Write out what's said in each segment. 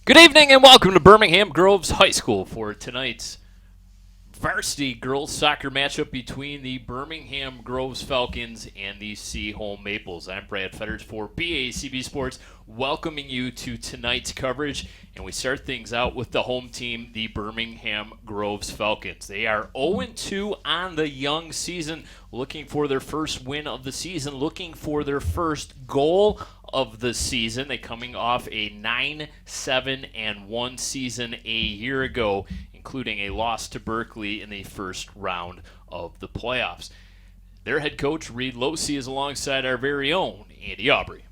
Good evening and welcome to Birmingham Groves High School for tonight's varsity girls soccer matchup between the Birmingham Groves Falcons and the Seaholm Maples. I'm Brad Fetters for BACB Sports, welcoming you to tonight's coverage. And we start things out with the home team, the Birmingham Groves Falcons. They are 0-2 on the young season, looking for their first win of the season, looking for their first goal of the season. They coming off a 9-7-1 season a year ago, including a loss to Berkeley in the first round of the playoffs. Their head coach, Reed Losey, is alongside our very own Andy Aubrey.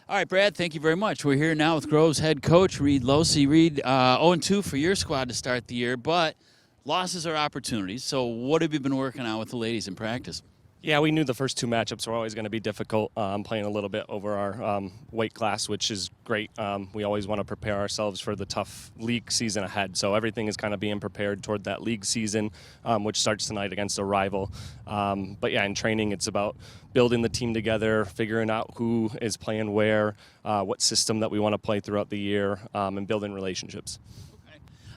All right, Brad, thank you very much. We're here now with Groves head coach Reed Losey. Reed, 0-2 for your squad to start the year, but losses are opportunities. So what have you been working on with the ladies in practice? Yeah, we knew the first two matchups were always going to be difficult, playing a little bit over our weight class, which is great. We always want to prepare ourselves for the tough league season ahead. So everything is kind of being prepared toward that league season, which starts tonight against a rival. But yeah, in training, it's about building the team together, figuring out who is playing where, what system that we want to play throughout the year, and building relationships.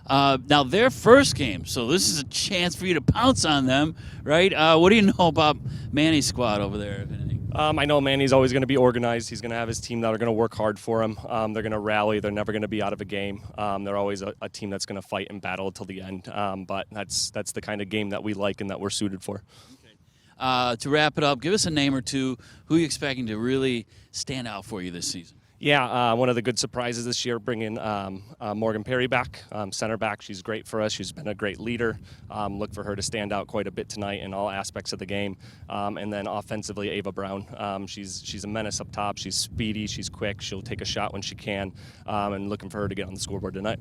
Now, their first game, so this is a chance for you to pounce on them, right? What do you know about Manny's squad over there, if anything? I know Manny's always going to be organized. He's going to have his team that are going to work hard for him. They're going to rally. They're never going to be out of a game. They're always a team that's going to fight and battle till the end. But that's the kind of game that we like and that we're suited for. Okay. To wrap it up, give us a name or two. Who are you expecting to really stand out for you this season? Yeah, one of the good surprises this year, bringing Morgan Perry back, center back. She's great for us. She's been a great leader. Look for her to stand out quite a bit tonight in all aspects of the game. And then offensively, Ava Brown. She's a menace up top. She's speedy. She's quick. She'll take a shot when she can. And looking for her to get on the scoreboard tonight.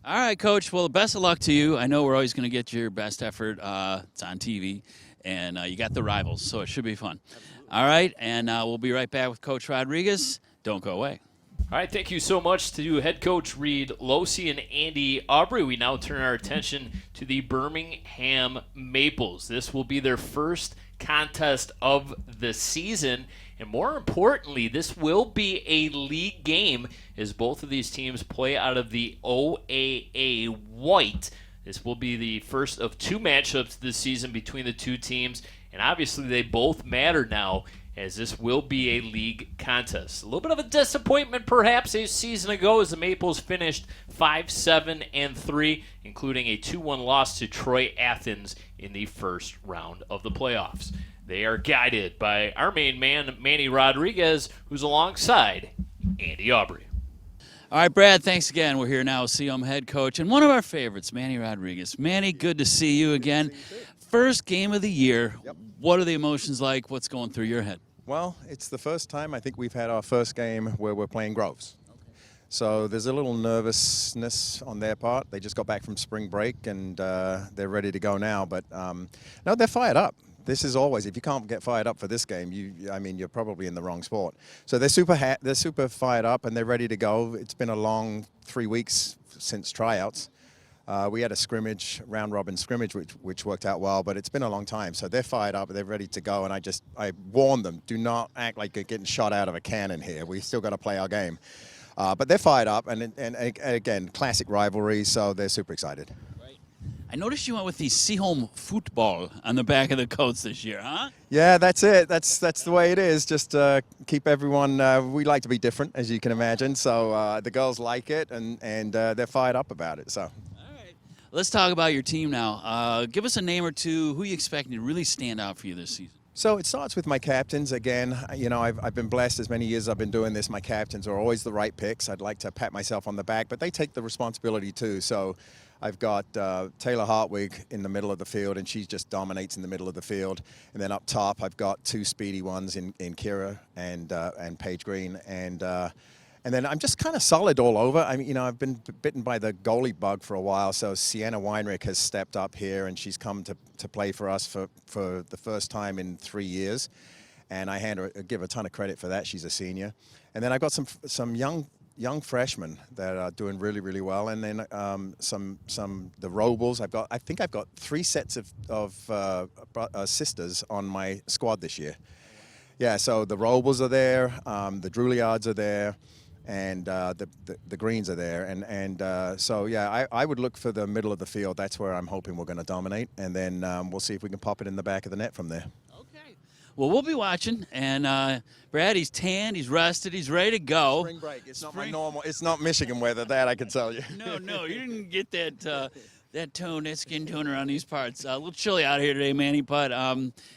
All right, Coach. Well, best of luck to you. I know we're always going to get your best effort. It's on TV. And you got the rivals, so it should be fun. All right, and we'll be right back with Coach Rodriguez. Don't go away. All right, thank you so much to head coach Reed Losey and Andy Aubrey. We now turn our attention to the Birmingham Maples. This will be their first contest of the season, and more importantly, this will be a league game as both of these teams play out of the OAA White. This will be the first of two matchups this season between the two teams, and obviously they both matter now, as this will be a league contest. A little bit of a disappointment perhaps a season ago as the Maples finished 5-7-3, including a 2-1 loss to Troy Athens in the first round of the playoffs. They are guided by our main man, Manny Rodriguez, who's alongside Andy Aubrey. All right, Brad, thanks again. We're here now with Seaholm head coach and one of our favorites, Manny Rodriguez. Manny, good to see you again. First game of the year. Yep. What are the emotions like? What's going through your head? Well, it's the first time I think we've had our first game where we're playing Groves. Okay. So there's a little nervousness on their part. They just got back from spring break and they're ready to go now. But no, they're fired up. This is always, if you can't get fired up for this game, you're probably in the wrong sport. So they're super fired up and they're ready to go. It's been a long 3 weeks since tryouts. We had a scrimmage, round-robin scrimmage, which worked out well, but it's been a long time. So they're fired up, they're ready to go, and I warned them, do not act like you're getting shot out of a cannon here. We still got to play our game. But they're fired up, and again, classic rivalry, so they're super excited. I noticed you went with the Seaholm football on the back of the coats this year, huh? Yeah, that's it. That's the way it is. Just keep everyone. We like to be different, as you can imagine. So the girls like it, and they're fired up about it. So. All right. Let's talk about your team now. Give us a name or two. Who are you expecting to really stand out for you this season? So it starts with my captains. Again, you know, I've been blessed as many years I've been doing this. My captains are always the right picks. I'd like to pat myself on the back, but they take the responsibility too. So I've got Taylor Hartwig in the middle of the field, and she just dominates in the middle of the field. And then up top, I've got two speedy ones in Kira and Paige Green. And then I'm just kind of solid all over. I mean, you know, I've been bitten by the goalie bug for a while, so Sienna Weinrich has stepped up here, and she's come to play for us for the first time in 3 years. And I give her a ton of credit for that. She's a senior. And then I've got some young freshmen that are doing really, really well. And then the Robles. I think I've got 3 sets of sisters on my squad this year. Yeah, so the Robles are there, the Drouillards are there. and the greens are there. And so, yeah, I would look for the middle of the field. That's where I'm hoping we're going to dominate, and then we'll see if we can pop it in the back of the net from there. Okay. Well, we'll be watching, and Brad, he's tanned, he's rested, he's ready to go. Spring break. It's not my normal. It's not Michigan weather. That I can tell you. No, you didn't get that skin tone around these parts. A little chilly out here today, Manny, but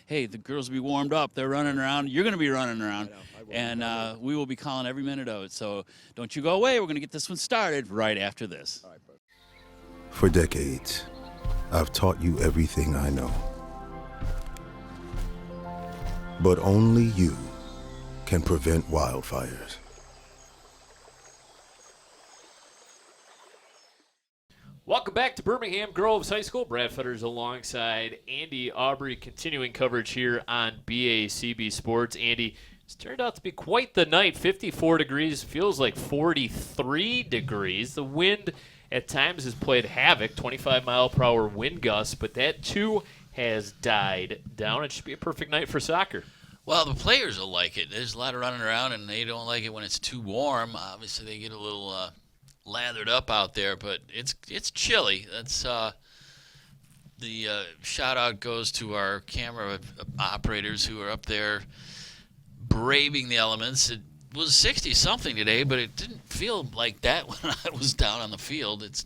hey, the girls will be warmed up. They're running around. You're going to be running around. And we will be calling every minute of it. So don't you go away. We're going to get this one started right after this. For decades, I've taught you everything I know. But only you can prevent wildfires. Welcome back to Birmingham Groves High School. Brad Fetters alongside Andy Aubrey, continuing coverage here on BACB Sports. Andy, it's turned out to be quite the night. 54 degrees, feels like 43 degrees. The wind at times has played havoc, 25-mile-per-hour wind gusts, but that too has died down. It should be a perfect night for soccer. Well, the players will like it. There's a lot of running around, and they don't like it when it's too warm. Obviously, they get a little lathered up out there, but it's chilly. That's the shout out goes to our camera operators who are up there braving the elements. It was 60 something today, but it didn't feel like that when I was down on the field. It's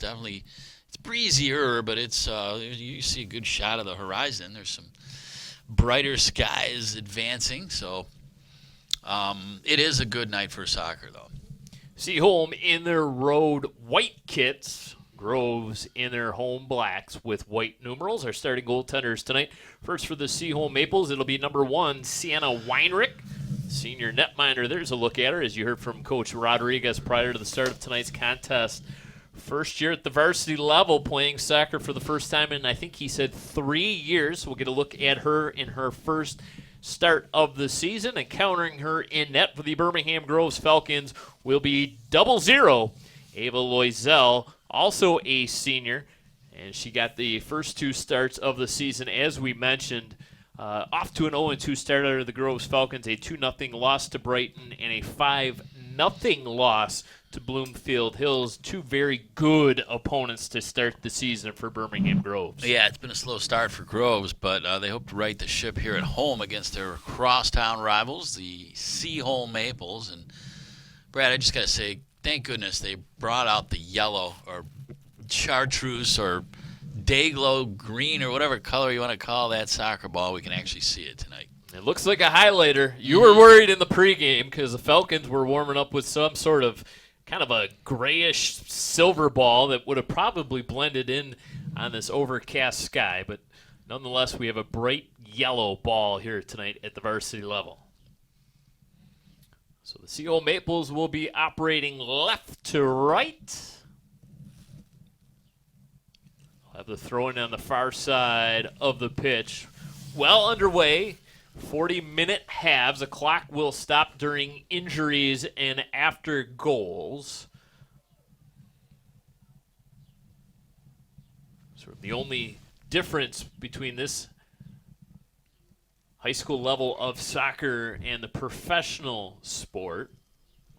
breezier, but it's you see a good shot of the horizon. There's some brighter skies advancing, so it is a good night for soccer, though. Seaholm in their road white kits, Groves in their home blacks with white numerals. Our starting goaltenders tonight. First for the Seaholm Maples, it'll be number 1, Sienna Weinrich, senior netminder. There's a look at her, as you heard from Coach Rodriguez prior to the start of tonight's contest. First year at the varsity level, playing soccer for the first time in, I think he said, 3 years. We'll get a look at her in her first start of the season. And countering her in net for the Birmingham Groves Falcons will be 00, Ava Loisel, also a senior. And she got the first 2 starts of the season, as we mentioned. Off to an 0-2 start out of the Groves Falcons, a 2-0 loss to Brighton, and a 5-0 loss to Bloomfield Hills. 2 very good opponents to start the season for Birmingham Groves. Yeah, it's been a slow start for Groves, but they hope to right the ship here at home against their crosstown rivals, the Seaholm Maples. And Brad, I just got to say, thank goodness they brought out the yellow or chartreuse or Dayglow green or whatever color you want to call that soccer ball. We can actually see it tonight. It looks like a highlighter. You were worried in the pregame because the Falcons were warming up with some sort of kind of a grayish silver ball that would have probably blended in on this overcast sky. But nonetheless, we have a bright yellow ball here tonight at the varsity level. So the Seaholm Maples will be operating left to right. Have the throw-in on the far side of the pitch. Well underway. 40-minute halves. The clock will stop during injuries and after goals. Sort of the only difference between this high school level of soccer and the professional sport.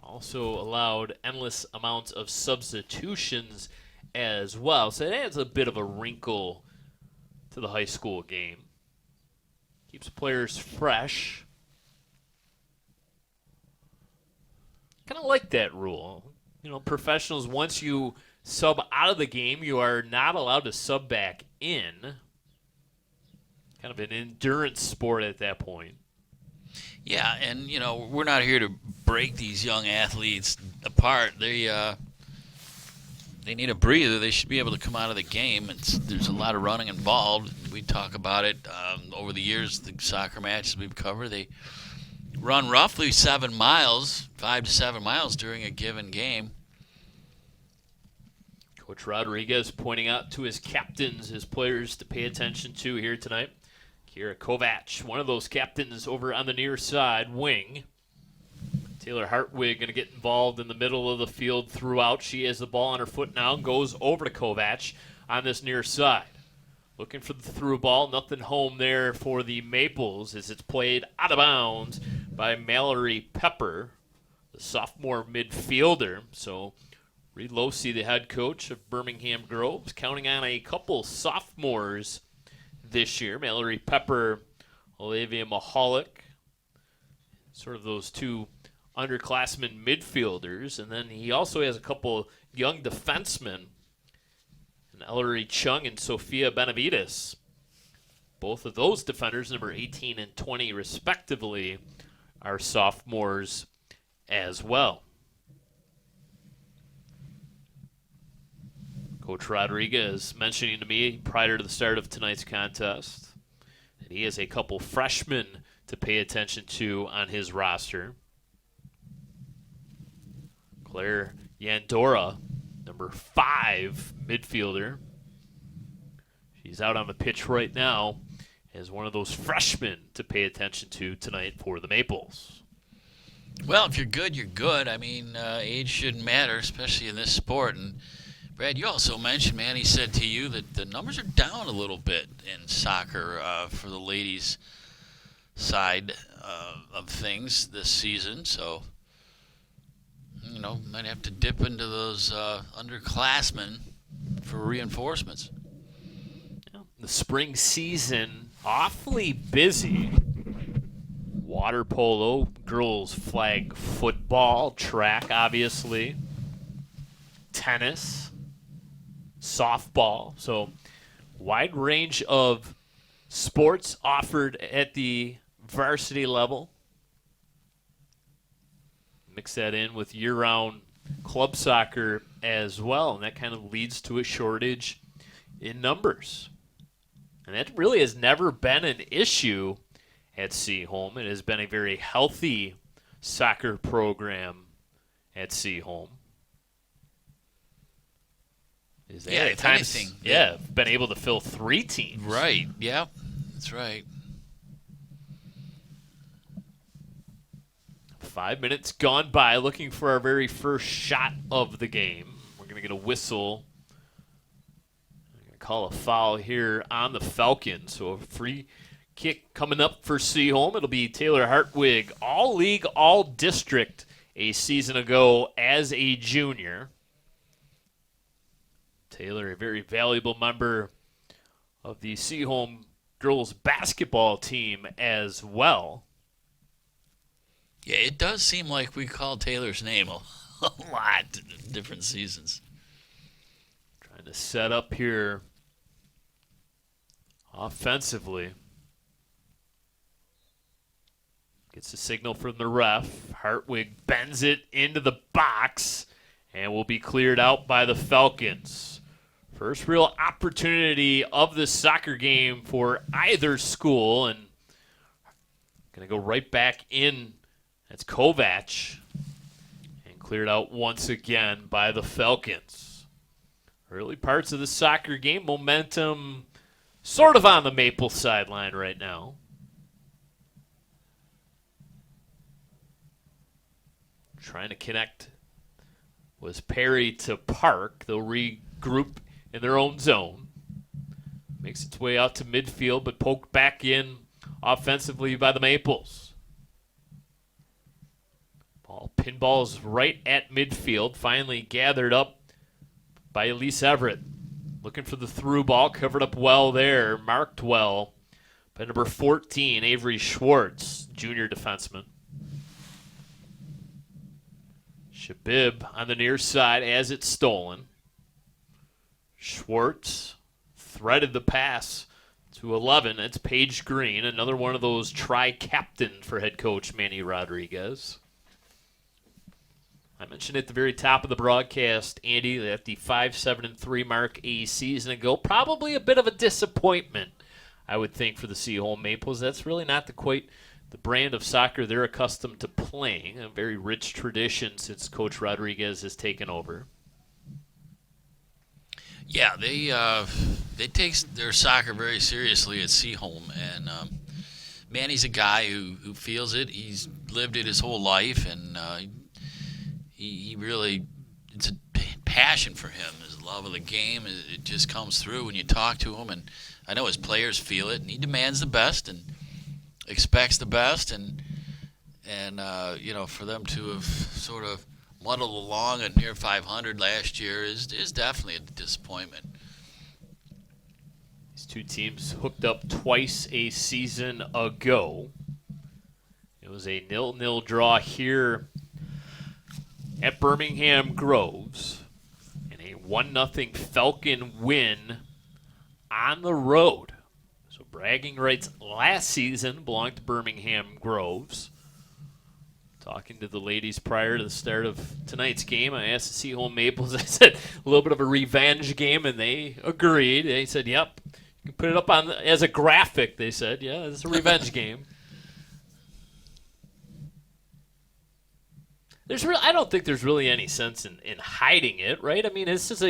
Also allowed endless amounts of substitutions as well. So it adds a bit of a wrinkle to the high school game. Keeps players fresh. Kind of like that rule. You know, professionals, once you sub out of the game, you are not allowed to sub back in. Kind of an endurance sport at that point. Yeah, and, you know, we're not here to break these young athletes apart. They need a breather. They should be able to come out of the game. There's a lot of running involved. We talk about it over the years, the soccer matches we've covered. They run roughly 7 miles, 5 to 7 miles during a given game. Coach Rodriguez pointing out to his captains, his players to pay attention to here tonight. Kira Kovac, one of those captains over on the near side wing. Taylor Hartwig going to get involved in the middle of the field throughout. She has the ball on her foot now and goes over to Kovac on this near side. Looking for the through ball. Nothing home there for the Maples as it's played out of bounds by Mallory Pepper. the sophomore midfielder. So Reed Losey, the head coach of Birmingham Groves, counting on a couple sophomores this year. Mallory Pepper, Olivia Mahalik, sort of those two underclassmen midfielders. And then he also has a couple young defensemen, and Ellery Chung and Sophia Benavides. Both of those defenders, number 18 and 20 respectively, are sophomores as well. Coach Rodriguez mentioning to me prior to the start of tonight's contest that he has a couple freshmen to pay attention to on his roster. Claire Yandora, number 5 midfielder. She's out on the pitch right now as one of those freshmen to pay attention to tonight for the Maples. Well, if you're good, you're good. I mean, age shouldn't matter, especially in this sport. And Brad, you also mentioned, man, he said to you that the numbers are down a little bit in soccer for the ladies' side of things this season. So, you know, might have to dip into those underclassmen for reinforcements. The spring season awfully busy. Water polo, girls flag football, track obviously, tennis, softball. So wide range of sports offered at the varsity level. Mix that in with year-round club soccer as well, and that kind of leads to a shortage in numbers. And that really has never been an issue at Seaholm. It has been a very healthy soccer program at Seaholm. Yeah, at if times, anything, been able to fill 3 teams. Right, yeah, that's right. 5 minutes gone by, looking for our very first shot of the game. We're going to get a whistle. Call a foul here on the Falcons. So a free kick coming up for Seaholm. It'll be Taylor Hartwig, all-league, all-district a season ago as a junior. Taylor, a very valuable member of the Seaholm girls basketball team as well. Yeah, it does seem like we call Taylor's name a lot in different seasons. Trying to set up here offensively. Gets the signal from the ref. Hartwig bends it into the box and will be cleared out by the Falcons. First real opportunity of the soccer game for either school, and going to go right back in. That's Kovac, and cleared out once again by the Falcons. Early parts of the soccer game, momentum sort of on the Maple sideline right now. Trying to connect was Perry to Park. They'll regroup in their own zone. Makes its way out to midfield, but poked back in offensively by the Maples. Pinball's right at midfield. Finally gathered up by Elise Everett. Looking for the through ball. Covered up well there. Marked well by number 14, Avery Schwartz, junior defenseman. Shabib on the near side as it's stolen. Schwartz threaded the pass to 11. It's Paige Green, another one of those tri-captain for head coach Manny Rodriguez. I mentioned at the very top of the broadcast, Andy, that the 5-7-3 mark a season ago, probably a bit of a disappointment, I would think, for the Seaholm Maples. That's really not quite the brand of soccer they're accustomed to playing. A very rich tradition since Coach Rodriguez has taken over. Yeah, they take their soccer very seriously at Seaholm, and Manny's a guy who feels it. He's lived it his whole life, and he really, it's a passion for him. His love of the game, it just comes through when you talk to him, and I know his players feel it, and he demands the best and expects the best, and And, for them to have sort of muddled along at near 500 last year is definitely a disappointment. These two teams hooked up twice a season ago. It was a 0-0 draw here at Birmingham Groves and a 1-0 Falcon win on the road. So bragging rights last season belonged to Birmingham Groves. Talking to the ladies prior to the start of tonight's game, I asked the Seaholm Maples, I said, a little bit of a revenge game, and they agreed. They said, yep, you can put it up on as a graphic, they said. Yeah, it's a revenge game. I don't think there's really any sense in hiding it, right? I mean, this is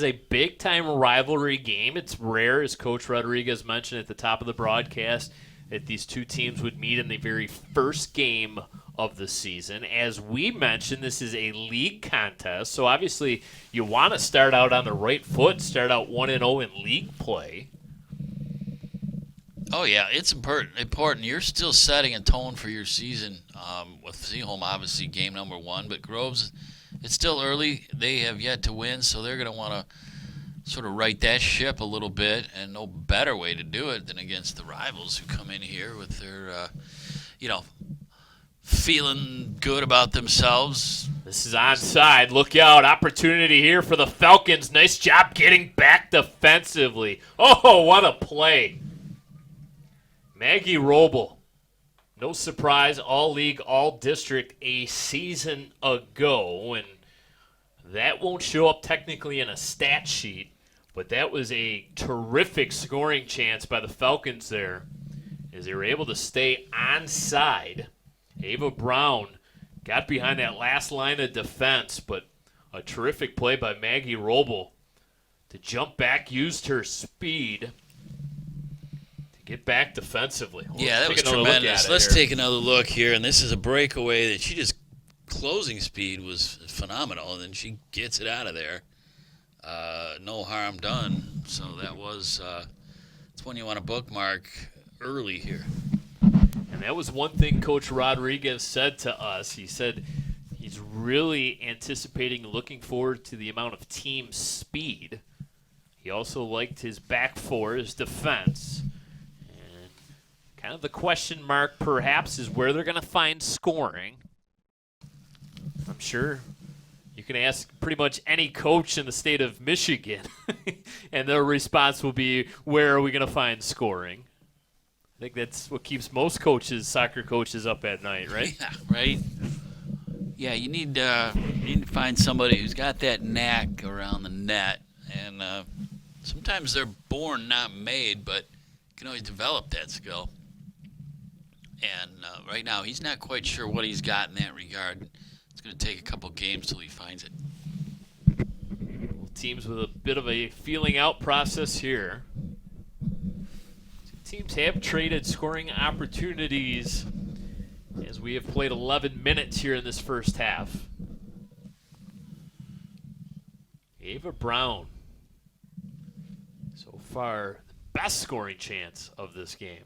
a big time rivalry game. It's rare, as Coach Rodriguez mentioned at the top of the broadcast, that these two teams would meet in the very first game of the season. As we mentioned, this is a league contest, so obviously you want to start out on the right foot, start out 1-0 in league play. Oh, yeah, it's important. You're still setting a tone for your season with Seaholm, obviously, game number 1. But Groves, it's still early. They have yet to win, so they're going to want to sort of right that ship a little bit, and no better way to do it than against the rivals who come in here with their, feeling good about themselves. This is onside. Look out. Opportunity here for the Falcons. Nice job getting back defensively. Oh, what a play. Maggie Roble, no surprise, all league, all district a season ago, and that won't show up technically in a stat sheet, but that was a terrific scoring chance by the Falcons there, as they were able to stay onside. Ava Brown got behind that last line of defense, but a terrific play by Maggie Roble to jump back, used her speed get back defensively. Yeah, that was tremendous. Let's take another look here, and this is a breakaway that she just closing speed was phenomenal, and then she gets it out of there. No harm done. So that was it's when you want to bookmark early here. And that was one thing Coach Rodriguez said to us. He said he's really anticipating, looking forward to the amount of team speed. He also liked his back four, his defense. Kind of the question mark, perhaps, is where they're going to find scoring. I'm sure you can ask pretty much any coach in the state of Michigan, and their response will be, where are we going to find scoring? I think that's what keeps most coaches, soccer coaches, up at night, right? Yeah, right. Yeah, you need to find somebody who's got that knack around the net, and sometimes they're born, not made, but you can always develop that skill. And right now, he's not quite sure what he's got in that regard. It's going to take a couple games till he finds it. Teams with a bit of a feeling out process here. Teams have traded scoring opportunities as we have played 11 minutes here in this first half. Ava Brown, so far, the best scoring chance of this game.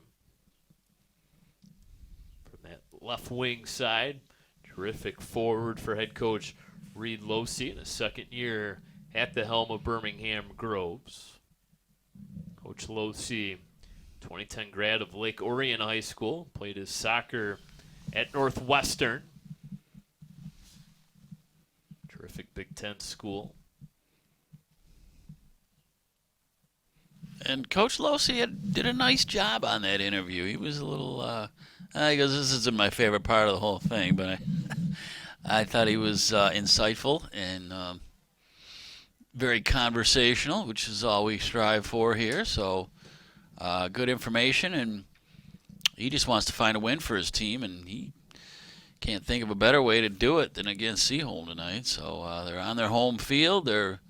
Left wing side, terrific forward for head coach Reed Losey in his second year at the helm of Birmingham Groves. Coach Losey, 2010 grad of Lake Orion High School, played his soccer at Northwestern. Terrific Big Ten school. And Coach Losey did a nice job on that interview. He was a little... he goes, this isn't my favorite part of the whole thing, but I thought he was insightful and very conversational, which is all we strive for here. So good information, and he just wants to find a win for his team, and he can't think of a better way to do it than against Seaholm tonight. So they're on their home field. They're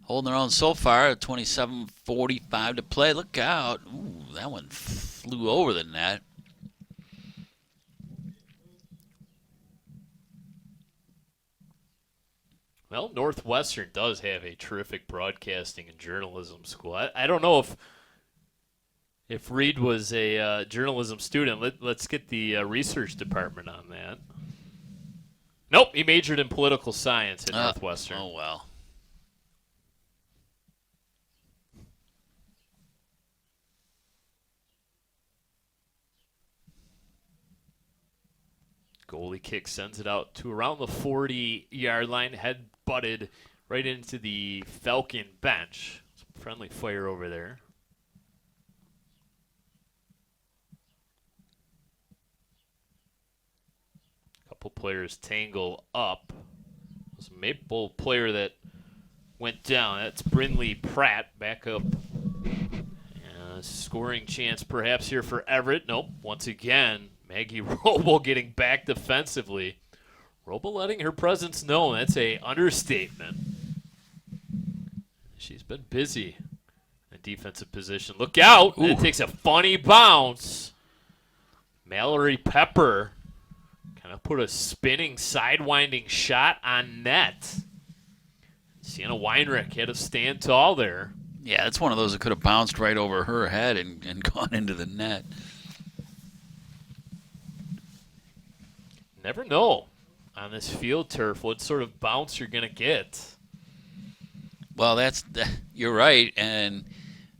holding their own so far at 27:45 to play. Look out. Ooh, that one flew over the net. Well, Northwestern does have a terrific broadcasting and journalism school. I don't know If Reed was a journalism student, let's get the research department on that. Nope, he majored in political science at Northwestern. Oh, well. Goalie kick sends it out to around the 40-yard line. Head butted right into the Falcon bench. Some friendly fire over there. Couple players tangle up. There's a Maple player that went down. That's Brinley Pratt back up. Scoring chance perhaps here for Everett. Nope. Once again, Maggie Roble getting back defensively. Roble letting her presence known. That's a understatement. She's been busy in defensive position. Look out. It takes a funny bounce. Mallory Pepper kind of put a spinning, sidewinding shot on net. Sienna Weinrich had to stand tall there. Yeah, it's one of those that could have bounced right over her head and gone into the net. Never know on this field turf what sort of bounce you're going to get. Well, you're right, and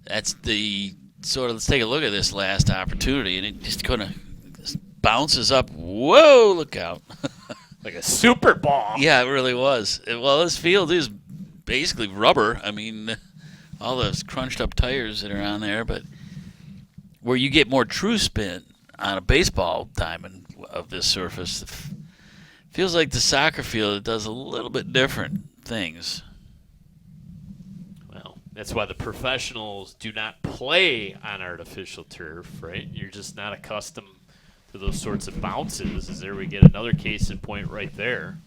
that's the sort of, let's take a look at this last opportunity, and it just kind of bounces up. Whoa, look out. Like a super ball. Yeah, it really was. Well, this field is basically rubber. I mean, all those crunched up tires that are on there, but where you get more true spin on a baseball diamond of this surface, feels like the soccer field, it does a little bit different things. Well, that's why the professionals do not play on artificial turf, right? You're just not accustomed to those sorts of bounces. As there we get another case in point right there.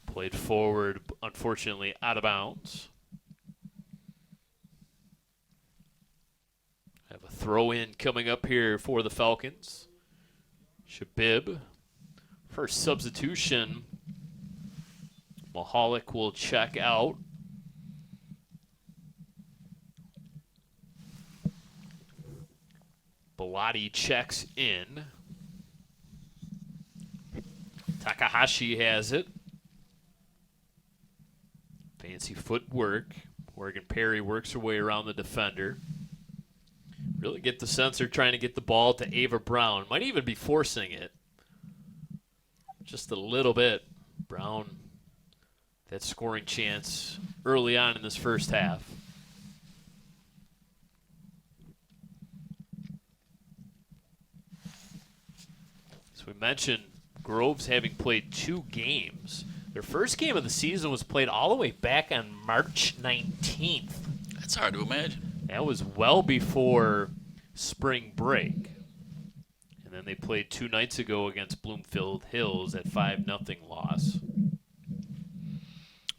Played forward, unfortunately, out of bounds. Have a throw-in coming up here for the Falcons. Shabib. First substitution. Mahalik will check out. Bellotti checks in. Takahashi has it. Fancy footwork. Morgan Perry works her way around the defender. Really get the sense they're trying to get the ball to Ava Brown. Might even be forcing it. Just a little bit. Brown, that scoring chance early on in this first half. As we mentioned, Groves having played 2 games. Their first game of the season was played all the way back on March 19th. That's hard to imagine. That was well before spring break. And then they played 2 nights ago against Bloomfield Hills at 5-0 loss.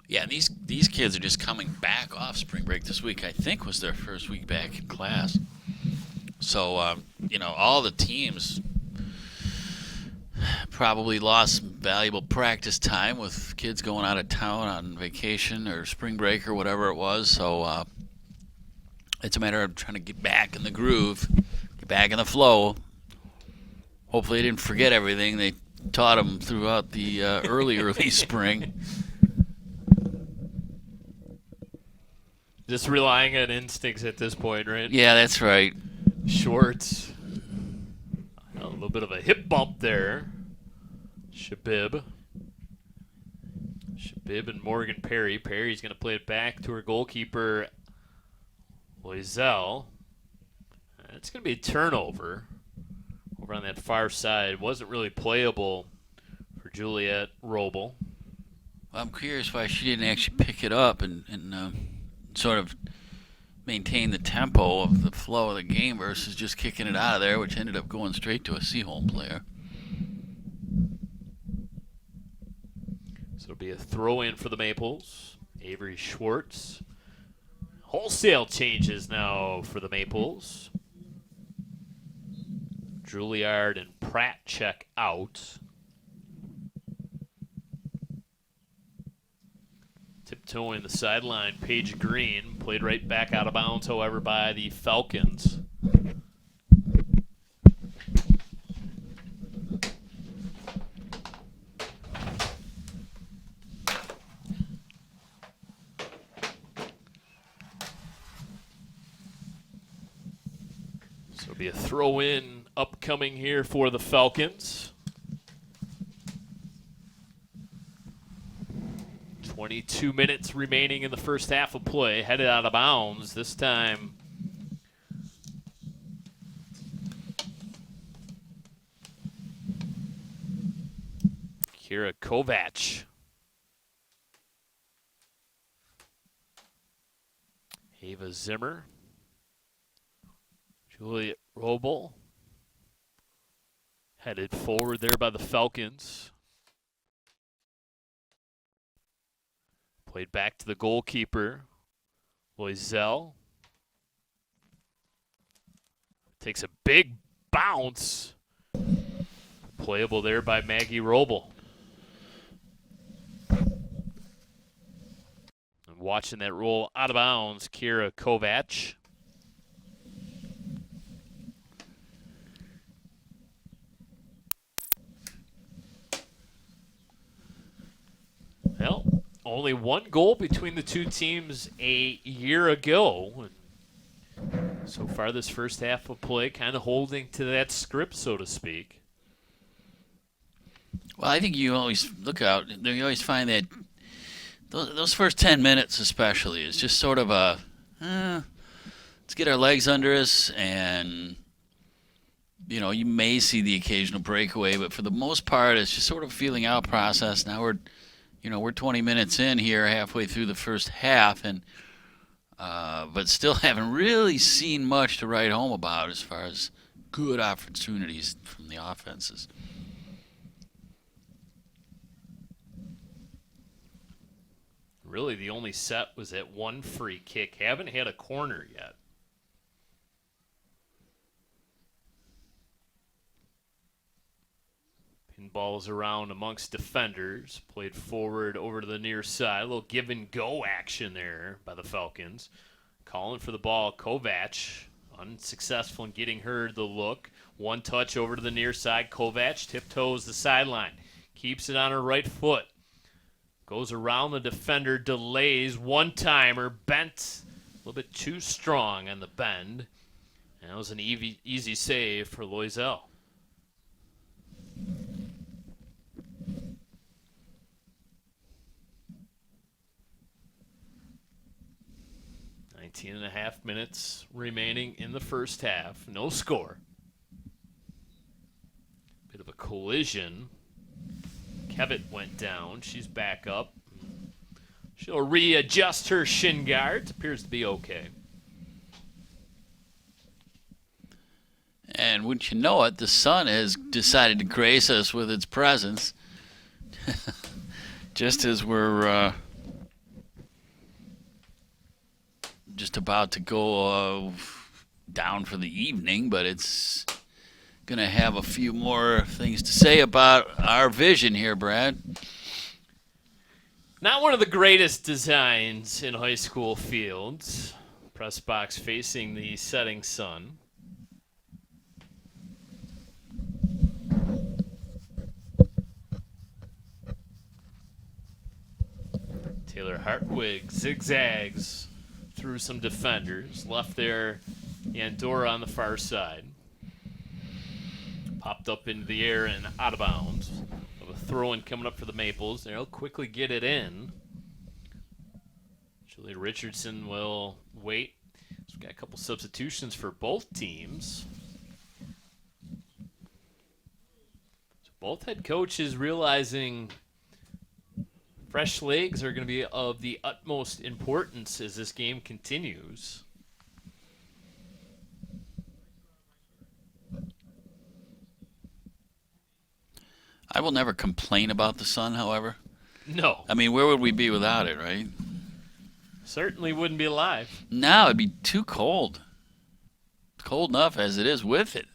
Yeah, these kids are just coming back off spring break this week. I think was their first week back in class. So, all the teams probably lost valuable practice time with kids going out of town on vacation or spring break or whatever it was. So it's a matter of trying to get back in the groove, get back in the flow. Hopefully they didn't forget everything they taught them throughout the early spring. Just relying on instincts at this point, right? Yeah, that's right. Shorts. A little bit of a hip bump there. Shabib and Morgan Perry. Perry's going to play it back to her goalkeeper, Loisel. It's going to be a turnover over on that far side. Wasn't really playable for Juliet Roble. I'm curious why she didn't actually pick it up and sort of maintain the tempo of the flow of the game versus just kicking it out of there, which ended up going straight to a Seaholm player. So it'll be a throw-in for the Maples. Avery Schwartz. Wholesale changes now for the Maples. Juilliard and Pratt check out. Tiptoeing the sideline, Paige Green. Played right back out of bounds, however, by the Falcons. So it'll be a throw-in upcoming here for the Falcons. 22 minutes remaining in the first half of play. Headed out of bounds this time. Kira Kovac. Ava Zimmer. Juliet Robel. Headed forward there by the Falcons. Played back to the goalkeeper, Loisel. Takes a big bounce. Playable there by Maggie Robel. And watching that roll out of bounds, Kira Kovac. Well, only one goal between the two teams a year ago. And so far, this first half of play kind of holding to that script, so to speak. Well, I think you always look out. You always find that those first 10 minutes, especially, is just sort of a let's get our legs under us, and you may see the occasional breakaway, but for the most part, it's just sort of a feeling out process. Now we're 20 minutes in here, halfway through the first half, and but still haven't really seen much to write home about as far as good opportunities from the offenses. Really, the only set was that one free kick. Haven't had a corner yet. Pinballs around amongst defenders. Played forward over to the near side. A little give and go action there by the Falcons. Calling for the ball, Kovac. Unsuccessful in getting her the look. One touch over to the near side. Kovac tiptoes the sideline. Keeps it on her right foot. Goes around the defender, delays. One-timer, bent. A little bit too strong on the bend. And that was an easy save for Loisel. 19.5 minutes remaining in the first half. No score. Bit of a collision. Kevitt went down. She's back up. She'll readjust her shin guard. Appears to be okay. And wouldn't you know it, the sun has decided to grace us with its presence. Just as we're just about to go down for the evening, but it's going to have a few more things to say about our vision here, Brad. Not one of the greatest designs in high school fields. Press box facing the setting sun. Taylor Hartwig zigzags through some defenders. Left there, Andorra on the far side. Popped up into the air and out of bounds. A throw-in coming up for the Maples. They'll quickly get it in. Julie Richardson will wait. So we've got a couple substitutions for both teams. So both head coaches realizing fresh legs are going to be of the utmost importance as this game continues. I will never complain about the sun, however. No. I mean, where would we be without it, right? Certainly wouldn't be alive. No, it'd be too cold. It's cold enough as it is with it.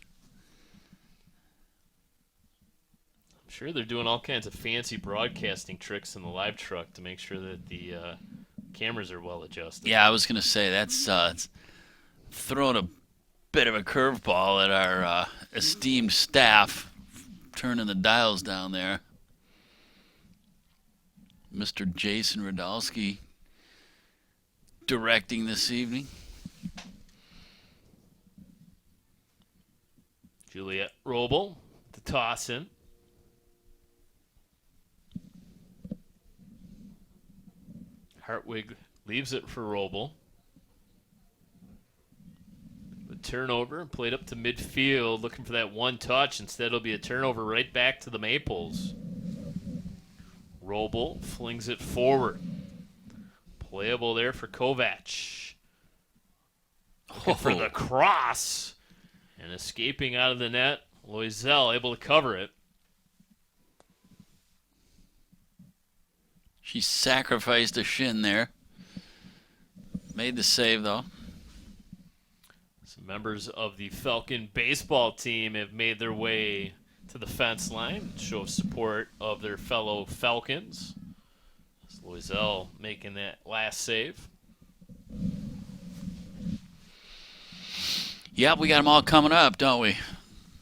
I'm Sure, they're doing all kinds of fancy broadcasting tricks in the live truck to make sure that the cameras are well adjusted. Yeah, I was going to say that's it's throwing a bit of a curveball at our esteemed staff, turning the dials down there. Mr. Jason Radalski directing this evening. Juliet Roble, the toss in. Hartwig leaves it for Roble. The turnover, played up to midfield, looking for that one touch. Instead, it'll be a turnover right back to the Maples. Roble flings it forward. Playable there for Kovac. Looking for the cross. And escaping out of the net, Loisel able to cover it. She sacrificed a shin there. Made the save, though. Some members of the Falcon baseball team have made their way to the fence line, show support of their fellow Falcons. Loisel making that last save. Yep, we got them all coming up, don't we?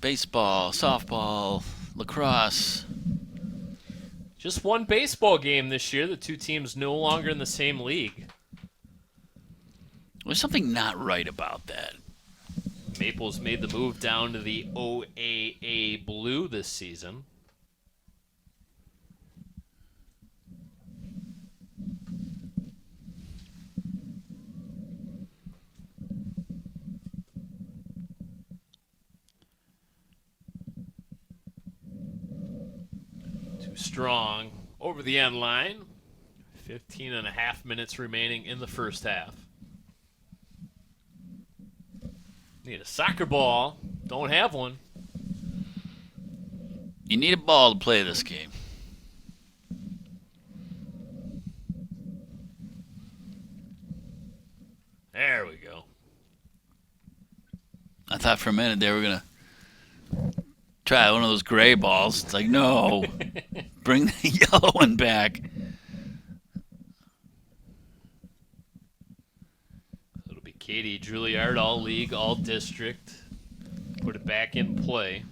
Baseball, softball, lacrosse. Just one baseball game this year. The two teams no longer in the same league. There's something not right about that. Maples made the move down to the OAA Blue this season. Strong over the end line. 15 and a half minutes remaining in the first half. Need a soccer ball. Don't have one. You need a ball to play this game. There we go. I thought for a minute they were going to try one of those gray balls. It's like, no. Bring the yellow one back. It'll be Katie Juilliard, all league, all district. Put it back in play.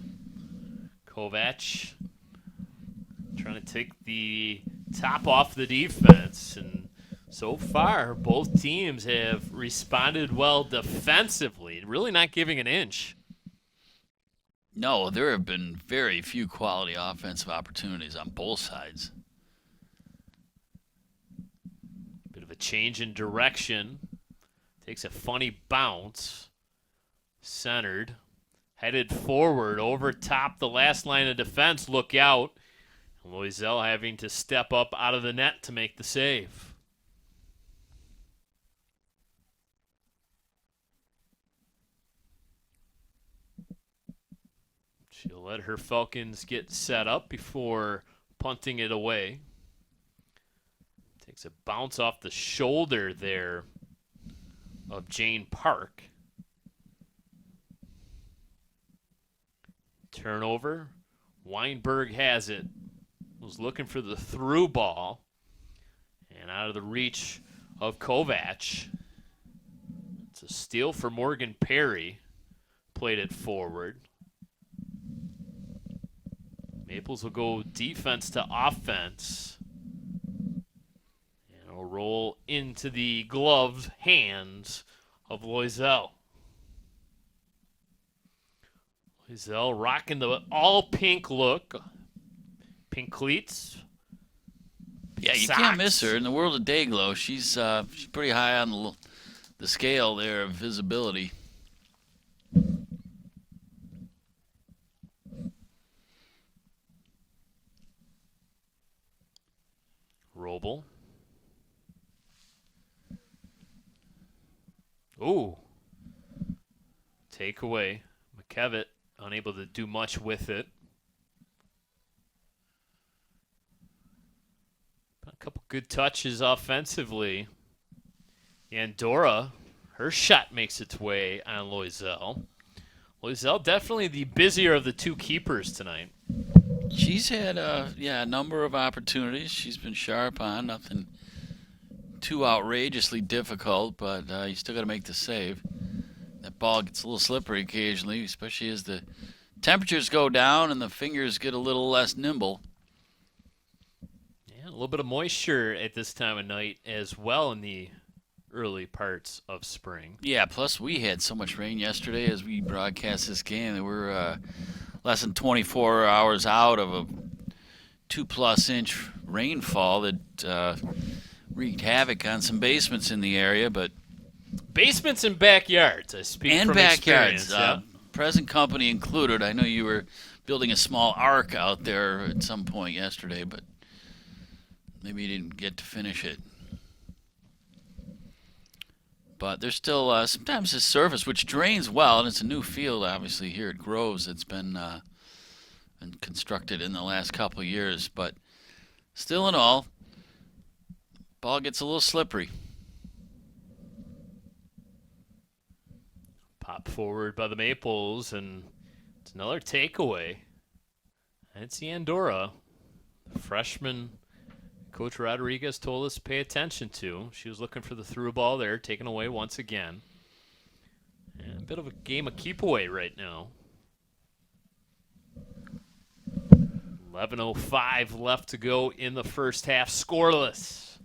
Kovac trying to take the top off the defense. And so far, both teams have responded well defensively, really not giving an inch. No, there have been very few quality offensive opportunities on both sides. Bit of a change in direction. Takes a funny bounce. Centered. Headed forward over top the last line of defense. Look out. Loisel having to step up out of the net to make the save. She'll let her Falcons get set up before punting it away. Takes a bounce off the shoulder there of Jane Park. Turnover. Weinberg has it. Was looking for the through ball. And out of the reach of Kovac. It's a steal for Morgan Perry. Played it forward. Maples will go defense to offense. And it'll roll into the gloved hands of Loisel. Loisel rocking the all-pink look. Pink cleats. Yeah, you socks. can't miss her. In the world of Dayglow, she's pretty high on the scale there of visibility. Roble. Ooh. Takeaway. McKevitt unable to do much with it. A couple good touches offensively. And Dora, her shot makes its way on Loisel. Loisel definitely the busier of the two keepers tonight. She's had a number of opportunities. She's been sharp on nothing too outrageously difficult, but you still got to make the save. That ball gets a little slippery occasionally, especially as the temperatures go down and the fingers get a little less nimble. Yeah, a little bit of moisture at this time of night as well in the early parts of spring. Yeah, plus we had so much rain yesterday as we broadcast this game that we're less than 24 hours out of a 2+ inch rainfall that wreaked havoc on some basements in the area, but Basements and backyards, I speak and from backyards, experience. Yeah. present company included. I know you were building a small ark out there at some point yesterday, but maybe you didn't get to finish it. But there's still sometimes this surface, which drains well, and it's a new field, obviously, here at Groves. It's been constructed in the last couple of years. But still in all, ball gets a little slippery. Pop forward by the Maples, and it's another takeaway. It's the Andorra, the freshman Coach Rodriguez told us to pay attention to. She was looking for the through ball there, taken away once again. And a bit of a game of keep away right now. 11:05 left to go in the first half, scoreless.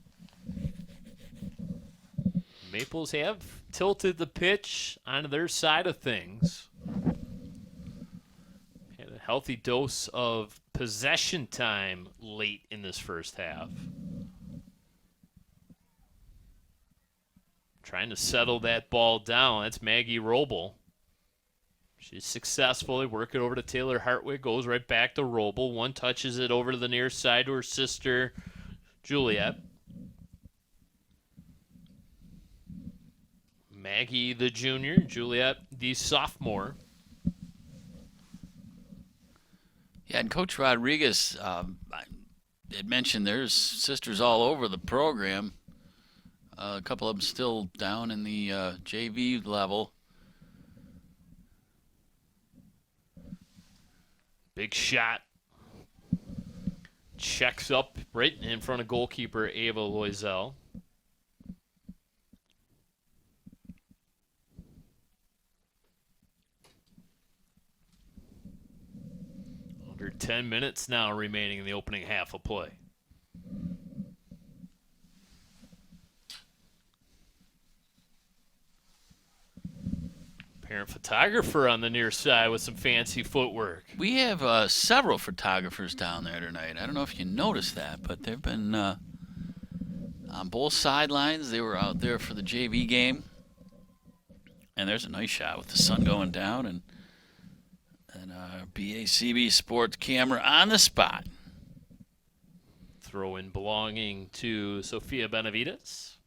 Maples have tilted the pitch onto their side of things. Had a healthy dose of possession time late in this first half. Trying to settle that ball down. That's Maggie Roble. She's successful. They work it over to Taylor Hartwig. Goes right back to Roble. One touches it over to the near side to her sister, Juliet. Maggie, the junior. Juliet, the sophomore. Yeah, and Coach Rodriguez had mentioned there's sisters all over the program. A couple of them still down in the JV level. Big shot. Checks up right in front of goalkeeper Ava Loisel. Under 10 minutes now remaining in the opening half of play. Parent photographer on the near side with some fancy footwork. We have several photographers down there tonight. I don't know if you noticed that, but they've been on both sidelines. They were out there for the JV game. And there's a nice shot with the sun going down and BACB Sports camera on the spot. Throw in belonging to Sofia Benavides.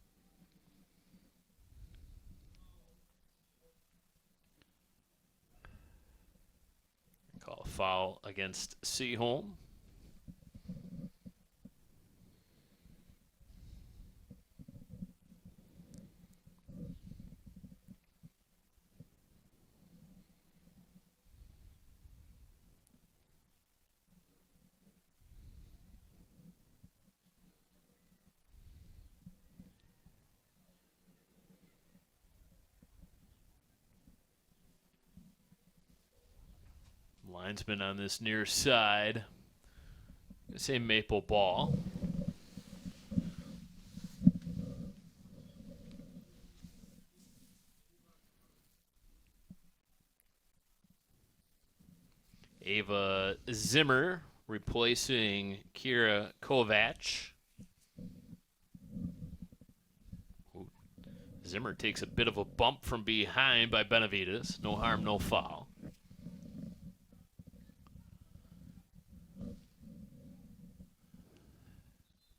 Call a foul against Seaholm. Linesman on this near side. Let's say Maple ball. Ava Zimmer replacing Kira Kovac. Zimmer takes a bit of a bump from behind by Benavides. No harm, no foul.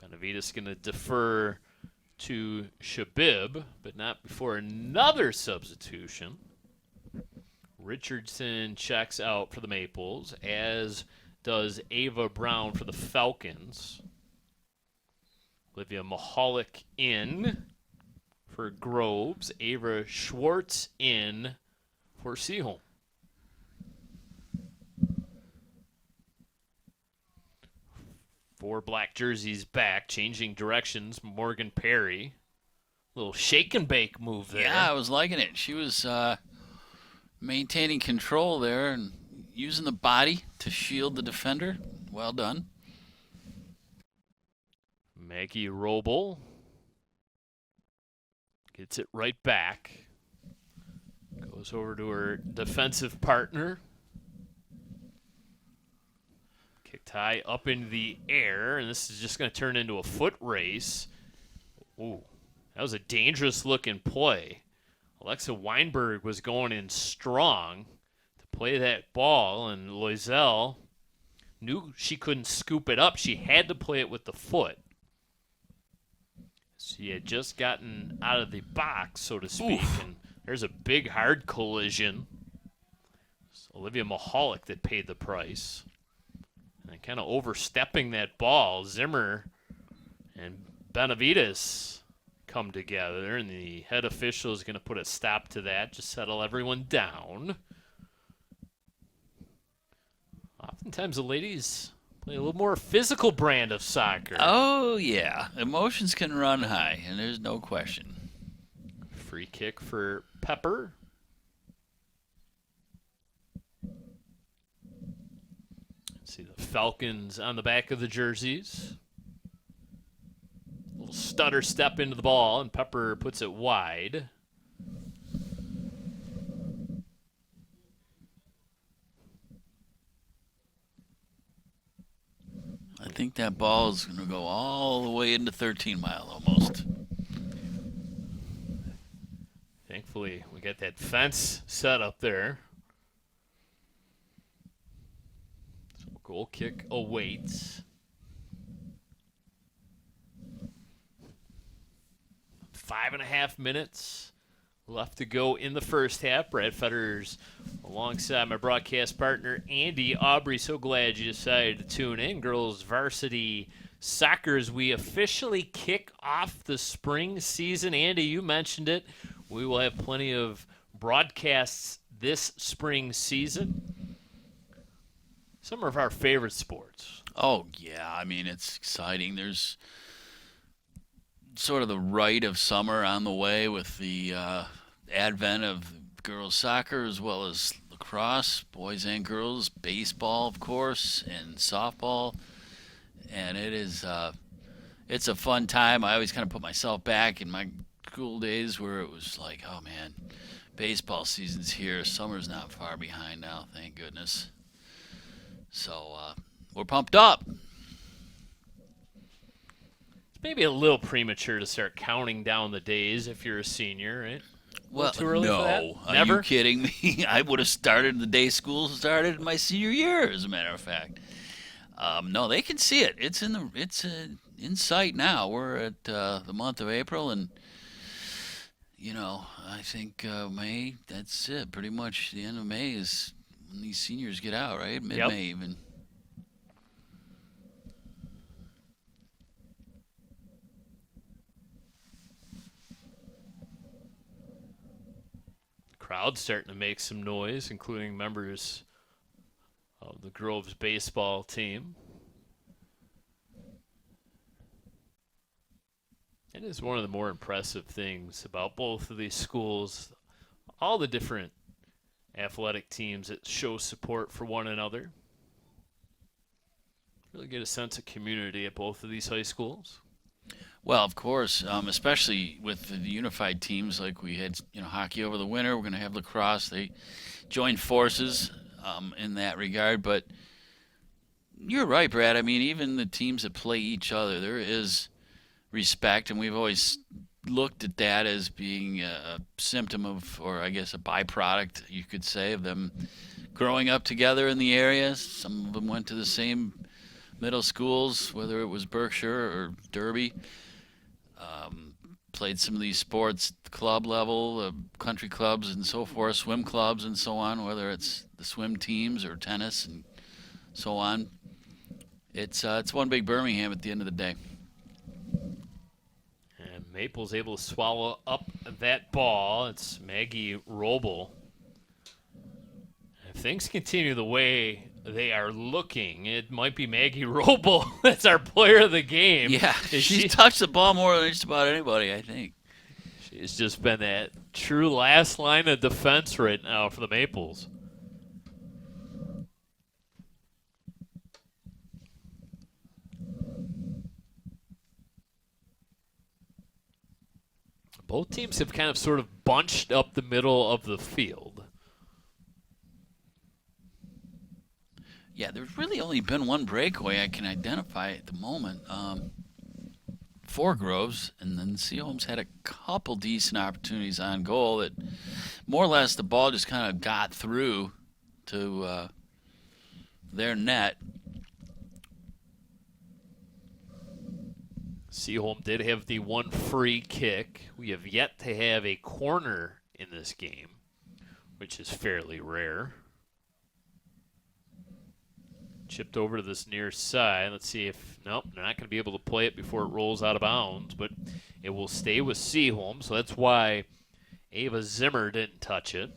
Benavides going to defer to Shabib, but not before another substitution. Richardson checks out for the Maples, as does Ava Brown for the Falcons. Olivia Mahalik in for Groves. Ava Schwartz in for Seaholm. 4 black jerseys back, changing directions. Morgan Perry. Little shake and bake move there. Yeah, I was liking it. She was maintaining control there and using the body to shield the defender. Well done. Maggie Roble gets it right back. Goes over to her defensive partner. Kicked high up into the air, and this is just going to turn into a foot race. Ooh, that was a dangerous-looking play. Alexa Weinberg was going in strong to play that ball, and Loisel knew she couldn't scoop it up. She had to play it with the foot. She had just gotten out of the box, so to speak, and there's a big hard collision. It's Olivia Mahalik that paid the price. And kind of overstepping that ball, Zimmer and Benavides come together, and the head official is going to put a stop to that, just settle everyone down. Oftentimes the ladies play a little more physical brand of soccer. Oh, yeah. Emotions can run high, and there's no question. Free kick for Pepper. See the Falcons on the back of the jerseys. Little stutter step into the ball, and Pepper puts it wide. I think that ball is going to go all the way into 13 Mile almost. Thankfully, we got that fence set up there. So goal kick awaits. 5.5 minutes left to go in the first half. Brad Fetter's alongside my broadcast partner, Andy Aubrey. So glad you decided to tune in. Girls Varsity Soccer as we officially kick off the spring season. Andy, you mentioned it. We will have plenty of broadcasts this spring season. Some of our favorite sports. Oh, yeah. I mean, it's exciting. There's sort of the rite of summer on the way with the advent of girls soccer as well as lacrosse, boys and girls, baseball, of course, and softball. And it is it's a fun time. I always kind of put myself back in my school days where it was like, oh, man, baseball season's here. Summer's not far behind now, thank goodness. So we're pumped up. Maybe a little premature to start counting down the days if you're a senior, right? Well, too early for that? no. Never? Are you kidding me? I would have started the day school started in my senior year, as a matter of fact. No, they can see it. It's in sight now. We're at the month of April, and I think May. That's it. Pretty much the end of May is when these seniors get out, right? Mid-May even. Crowd starting to make some noise, including members of the Groves baseball team. It is one of the more impressive things about both of these schools, all the different athletic teams that show support for one another. Really get a sense of community at both of these high schools. Well, of course, especially with the unified teams like we had, hockey over the winter. We're going to have lacrosse. They joined forces in that regard. But you're right, Brad. I mean, even the teams that play each other, there is respect, and we've always looked at that as being a symptom of, or I guess a byproduct, you could say, of them growing up together in the area. Some of them went to the same middle schools, whether it was Berkshire or Derby. Played some of these sports club level, country clubs and so forth, swim clubs and so on, whether it's the swim teams or tennis and so on. It's one big Birmingham at the end of the day. And Maples able to swallow up that ball. It's Maggie Roble. If things continue the way They are looking. It might be Maggie Roble. That's our player of the game. Yeah, she's touched the ball more than just about anybody, I think. She's just been that true last line of defense right now for the Maples. Both teams have kind of sort of bunched up the middle of the field. Yeah, there's really only been one breakaway I can identify at the moment for Groves, and then Seaholm's had a couple decent opportunities on goal that more or less the ball just kind of got through to their net. Seaholm did have the one free kick. We have yet to have a corner in this game, which is fairly rare. Chipped over to this near side. Let's see if, nope, they're not going to be able to play it before it rolls out of bounds, but it will stay with Seaholm, so that's why Ava Zimmer didn't touch it.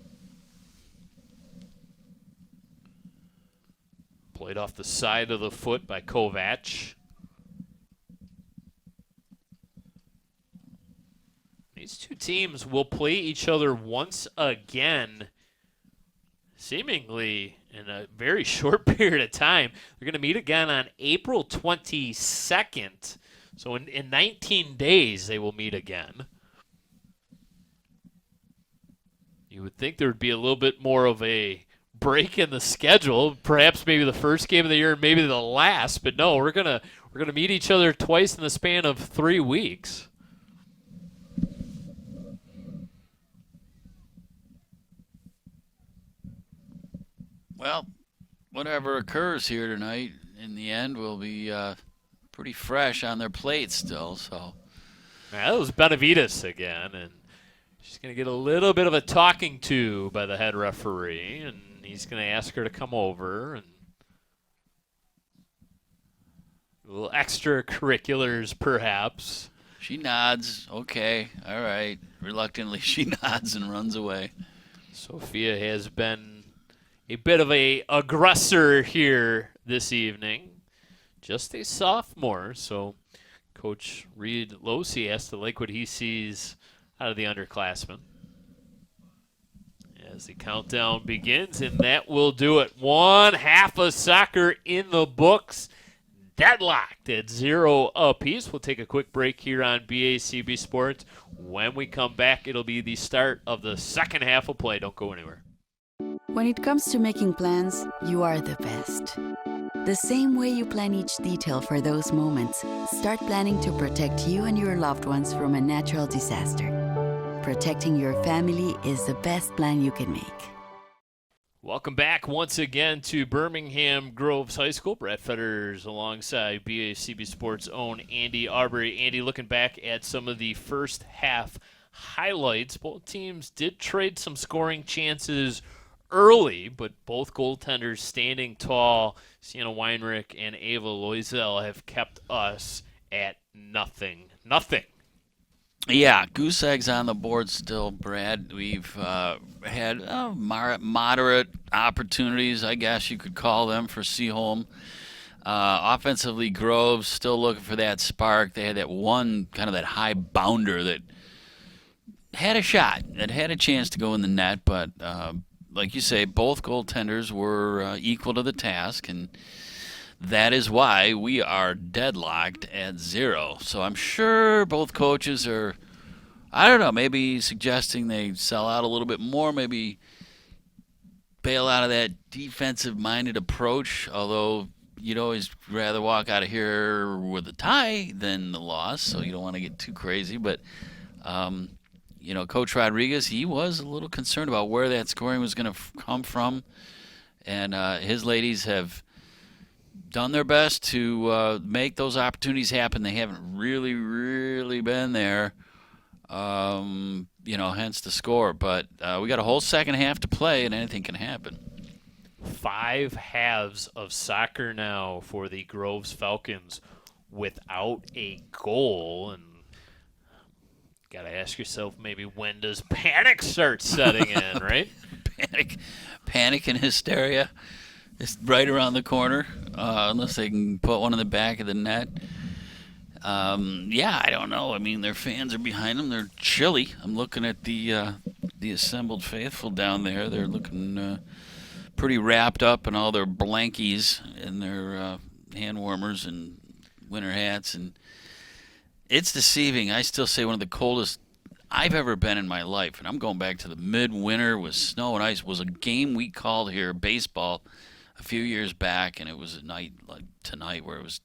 Played off the side of the foot by Kovac. These two teams will play each other once again, seemingly in a very short period of time. They're going to meet again on April 22nd. So in 19 days, they will meet again. You would think there would be a little bit more of a break in the schedule, perhaps maybe the first game of the year, maybe the last, but no, we're gonna meet each other twice in the span of 3 weeks. Well, whatever occurs here tonight, in the end, will be pretty fresh on their plate still. So That was Benavides again, and she's going to get a little bit of a talking to by the head referee, and he's going to ask her to come over and a little extracurriculars, perhaps. she nods. Okay, all right. Reluctantly, she nods and runs away. Sophia has been a bit of a aggressor here this evening. Just a sophomore, so Coach Reed Losey has to like what he sees out of the underclassmen. As the countdown begins, and that will do it. One half of soccer in the books, deadlocked at 0 apiece. We'll take a quick break here on BACB Sports. When we come back, it'll be the start of the second half of play. Don't go anywhere. When it comes to making plans, you are the best. The same way you plan each detail for those moments, start planning to protect you and your loved ones from a natural disaster. Protecting your family is the best plan you can make. Welcome back once again to Birmingham Groves High School. Brett Fetters alongside BACB Sports' own Andy Arbery. Andy, looking back at some of the first half highlights, both teams did trade some scoring chances early, but both goaltenders standing tall. Sienna Weinrich and Ava Loisel have kept us at nothing. Yeah, goose eggs on the board still, Brad. We've had moderate opportunities, I guess you could call them, for Seaholm. Offensively, Groves still looking for that spark. They had that one, kind of that high bounder that had a shot, that had a chance to go in the net, but like you say, both goaltenders were equal to the task, and that is why we are deadlocked at 0. So I'm sure both coaches are, I don't know, maybe suggesting they sell out a little bit more, maybe bail out of that defensive-minded approach, although you'd always rather walk out of here with a tie than the loss, so you don't want to get too crazy. But Coach Rodriguez, he was a little concerned about where that scoring was going to come from, and his ladies have done their best to make those opportunities happen. They haven't really been there, hence the score. But we got a whole second half to play, and anything can happen. 5 halves of soccer now for the Groves Falcons without a goal, and got to ask yourself, maybe when does panic start setting in, right? Panic and hysteria. It's right around the corner, unless they can put one in the back of the net. Yeah, I don't know. I mean, their fans are behind them. They're chilly. I'm looking at the assembled faithful down there. They're looking pretty wrapped up in all their blankies and their hand warmers and winter hats, and it's deceiving. I still say one of the coldest I've ever been in my life, and I'm going back to the midwinter with snow and ice. Was a game we called here, baseball, a few years back, and it was a night like tonight where it was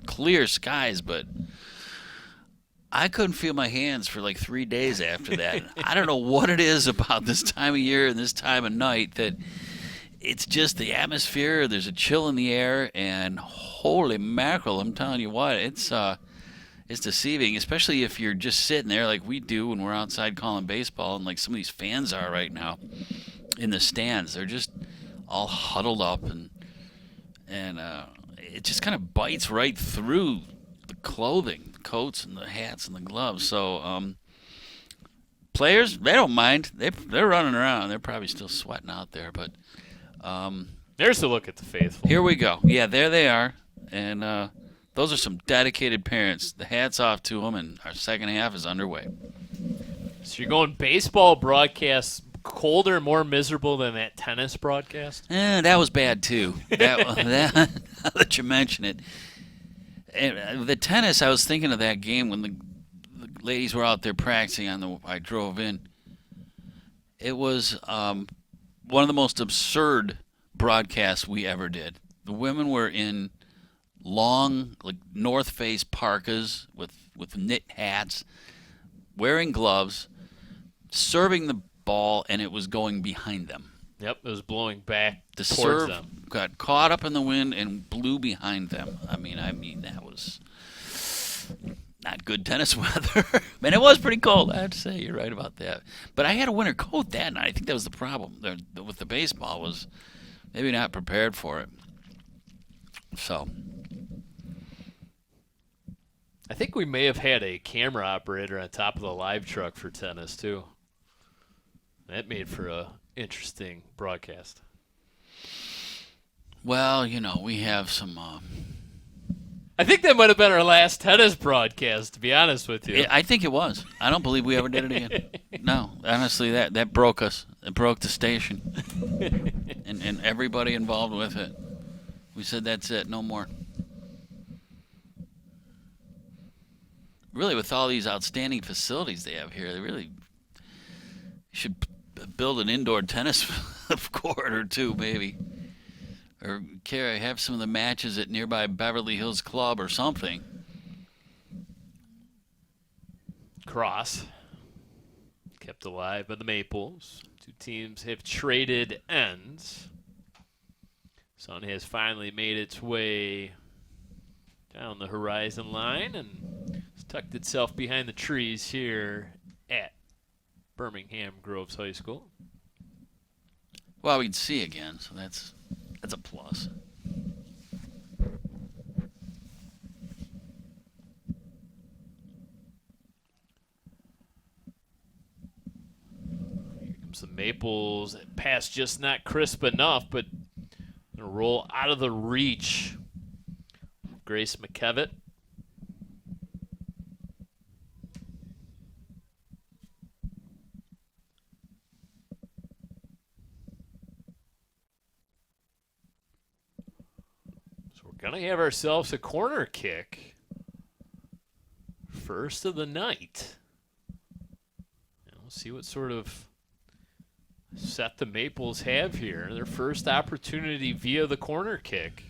clear skies, but I couldn't feel my hands for like 3 days after that. I don't know what it is about this time of year and this time of night that it's just the atmosphere. There's a chill in the air, and holy mackerel, I'm telling you what, it's deceiving, especially if you're just sitting there like we do when we're outside calling baseball, and like some of these fans are right now in the stands. They're just all huddled up, and it just kind of bites right through the clothing, the coats and the hats and the gloves. So players, they don't mind. They're running around. They're probably still sweating out there, but There's a look at the faithful. here we go. Yeah, there they are, and those are some dedicated parents. The hat's off to them, and our second half is underway. So you're going baseball broadcast colder and more miserable than that tennis broadcast? That was bad too. Now that you mention it. And the tennis, I was thinking of that game when the ladies were out there practicing I drove in. It was one of the most absurd broadcasts we ever did. The women were in long, like North Face parkas with knit hats, wearing gloves, serving the ball, and it was going behind them. Yep, it was blowing back The towards serve them. got caught up in the wind and blew behind them. I mean, that was not good tennis weather. Man, it was pretty cold, I have to say. You're right about that. But I had a winter coat that night. I think that was the problem with the baseball, was maybe not prepared for it. So I think we may have had a camera operator on top of the live truck for tennis, too. That made for a interesting broadcast. well, we have some. I think that might have been our last tennis broadcast, to be honest with you. I think it was. I don't believe we ever did it again. No, honestly, that broke us. It broke the station, and everybody involved with it. We said that's it, no more. Really, with all these outstanding facilities they have here, they really should build an indoor tennis court or two, maybe. Or have some of the matches at nearby Beverly Hills Club or something. Cross kept alive by the Maples. Two teams have traded ends. Sun has finally made its way down the horizon line and has tucked itself behind the trees here at Birmingham Groves High School. Well, we can see again, so that's a plus. Here comes the Maples. Pass just not crisp enough, but gonna roll out of the reach. Grace McKevitt. So we're gonna have ourselves a corner kick. First of the night. And we'll see what sort of set the Maples have here. Their first opportunity via the corner kick.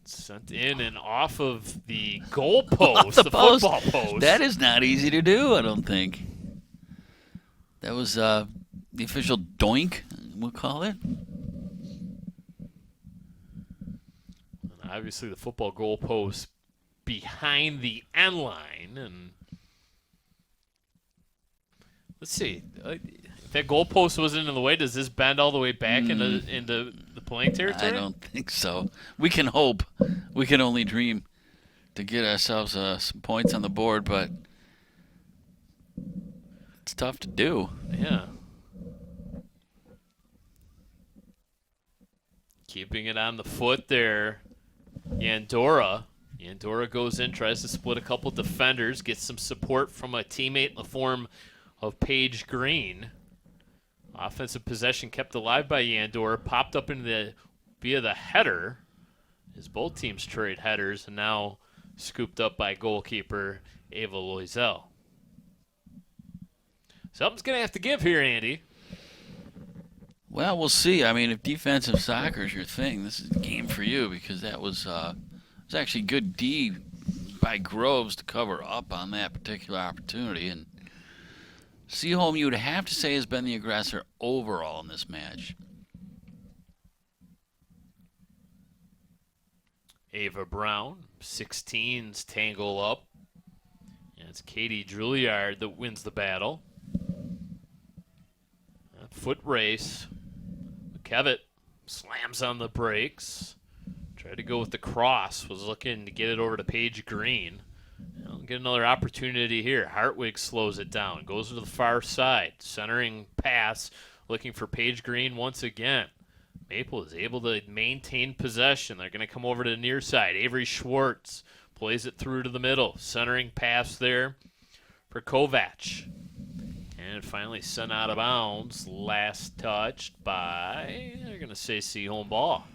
Sent in and off of the goal post, the football post. That is not easy to do, I don't think. That was the official doink, we'll call it. And obviously, the football goal post behind the end line. And let's see. If that goal post wasn't in the way, does this bend all the way back into the playing territory? I don't think so. We can hope. We can only dream to get ourselves some points on the board, but it's tough to do. Yeah. Keeping it on the foot there, Yandora. Yandora goes in, tries to split a couple defenders, gets some support from a teammate in the form of Paige Green. Offensive possession kept alive by Yandora, popped up via the header, as both teams trade headers, and now scooped up by goalkeeper Ava Loisel. Something's going to have to give here, Andy. Well, we'll see. I mean, if defensive soccer is your thing, this is a game for you, because that was actually good D by Groves to cover up on that particular opportunity. And Seaholm, you would have to say, has been the aggressor overall in this match. Ava Brown, 16s tangle up. And it's Katie Juilliard that wins the battle. Foot race. McKevitt slams on the brakes. Tried to go with the cross. Was looking to get it over to Paige Green. Get another opportunity here. Hartwig slows it down. Goes to the far side. Centering pass. Looking for Paige Green once again. Maple is able to maintain possession. They're going to come over to the near side. Avery Schwartz plays it through to the middle. Centering pass there for Kovac. And finally sent out of bounds. Last touched by, they're going to say Seaholm ball.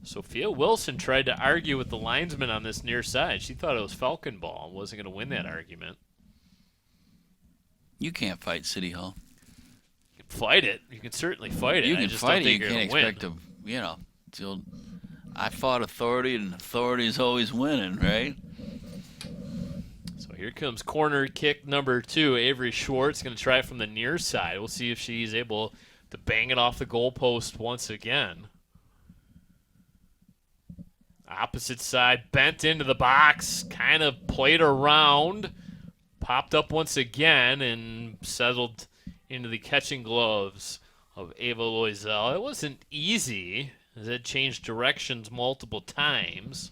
Sophia Wilson tried to argue with the linesman on this near side. She thought it was Falcon ball and wasn't going to win that argument. You can't fight City Hall. You can fight it. You can certainly fight it. You can I just fight don't it. think You you're can't going to expect win. to, it's the old, I fought authority, and authority is always winning, right? So here comes corner kick number 2. Avery Schwartz going to try it from the near side. We'll see if she's able to bang it off the goalpost once again. Opposite side, bent into the box, kind of played around, popped up once again, and settled into the catching gloves of Ava Loisel. It wasn't easy, as it changed directions multiple times.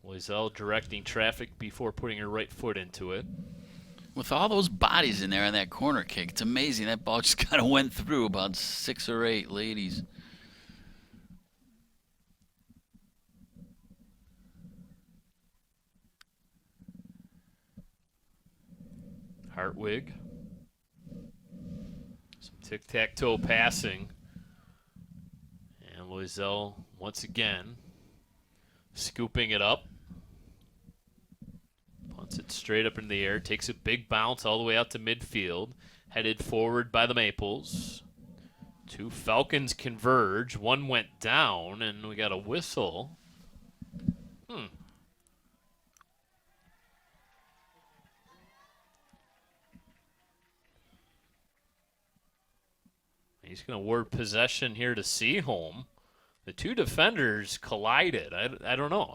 Loisel directing traffic before putting her right foot into it. With all those bodies in there on that corner kick, it's amazing. That ball just kind of went through about 6 or 8 ladies. Hartwig. Some tic-tac-toe passing. And Loisel, once again, scooping it up. Punts it straight up in the air. Takes a big bounce all the way out to midfield. Headed forward by the Maples. 2 Falcons converge. One went down, and we got a whistle. He's going to award possession here to Seaholm. The 2 defenders collided. I don't know.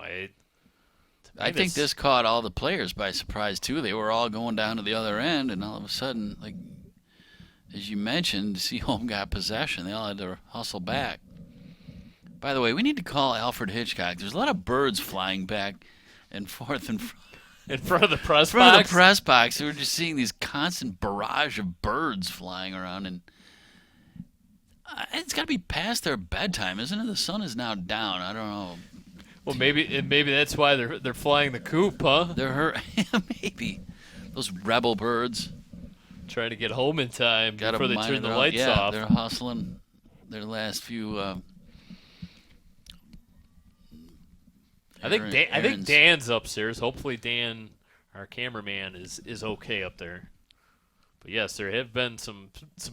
I think this caught all the players by surprise, too. They were all going down to the other end, and all of a sudden, like as you mentioned, Seaholm got possession. They all had to hustle back. By the way, we need to call Alfred Hitchcock. There's a lot of birds flying back and forth in front of the press box. In front of the press box. We're just seeing these constant barrage of birds flying around, and it's got to be past their bedtime, isn't it? The sun is now down. I don't know. Well, maybe that's why they're flying the coop, huh? They're maybe those rebel birds trying to get home in time Gotta before they mind turn the their own- lights yeah, off. they're hustling their last few. I think errands. Dan's upstairs. Hopefully Dan, our cameraman, is okay up there. But yes, there have been some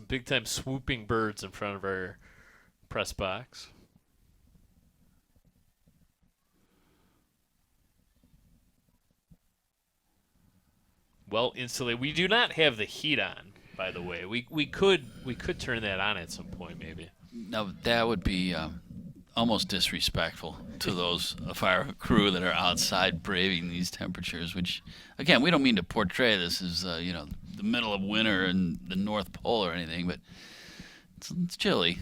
big time swooping birds in front of our press box. Well insulated. We do not have the heat on, by the way. We could turn that on at some point, maybe. No, that would be almost disrespectful to those fire crew that are outside braving these temperatures. Which, again, we don't mean to portray this as the middle of winter in the North Pole or anything, but it's chilly.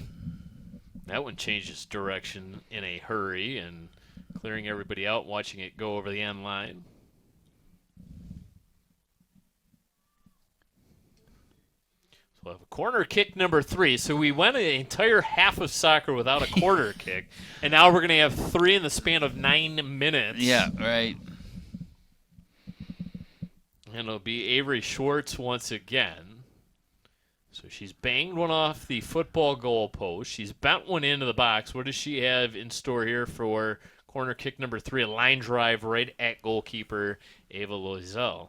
That one changes direction in a hurry and clearing everybody out, watching it go over the end line. So We'll have corner kick number 3. So we went an entire half of soccer without a quarter kick, and now we're going to have 3 in the span of 9 minutes. Yeah, right. And it'll be Avery Schwartz once again. So she's banged one off the football goal post. She's bent one into the box. What does she have in store here for corner kick number 3? A line drive right at goalkeeper Ava Loisel.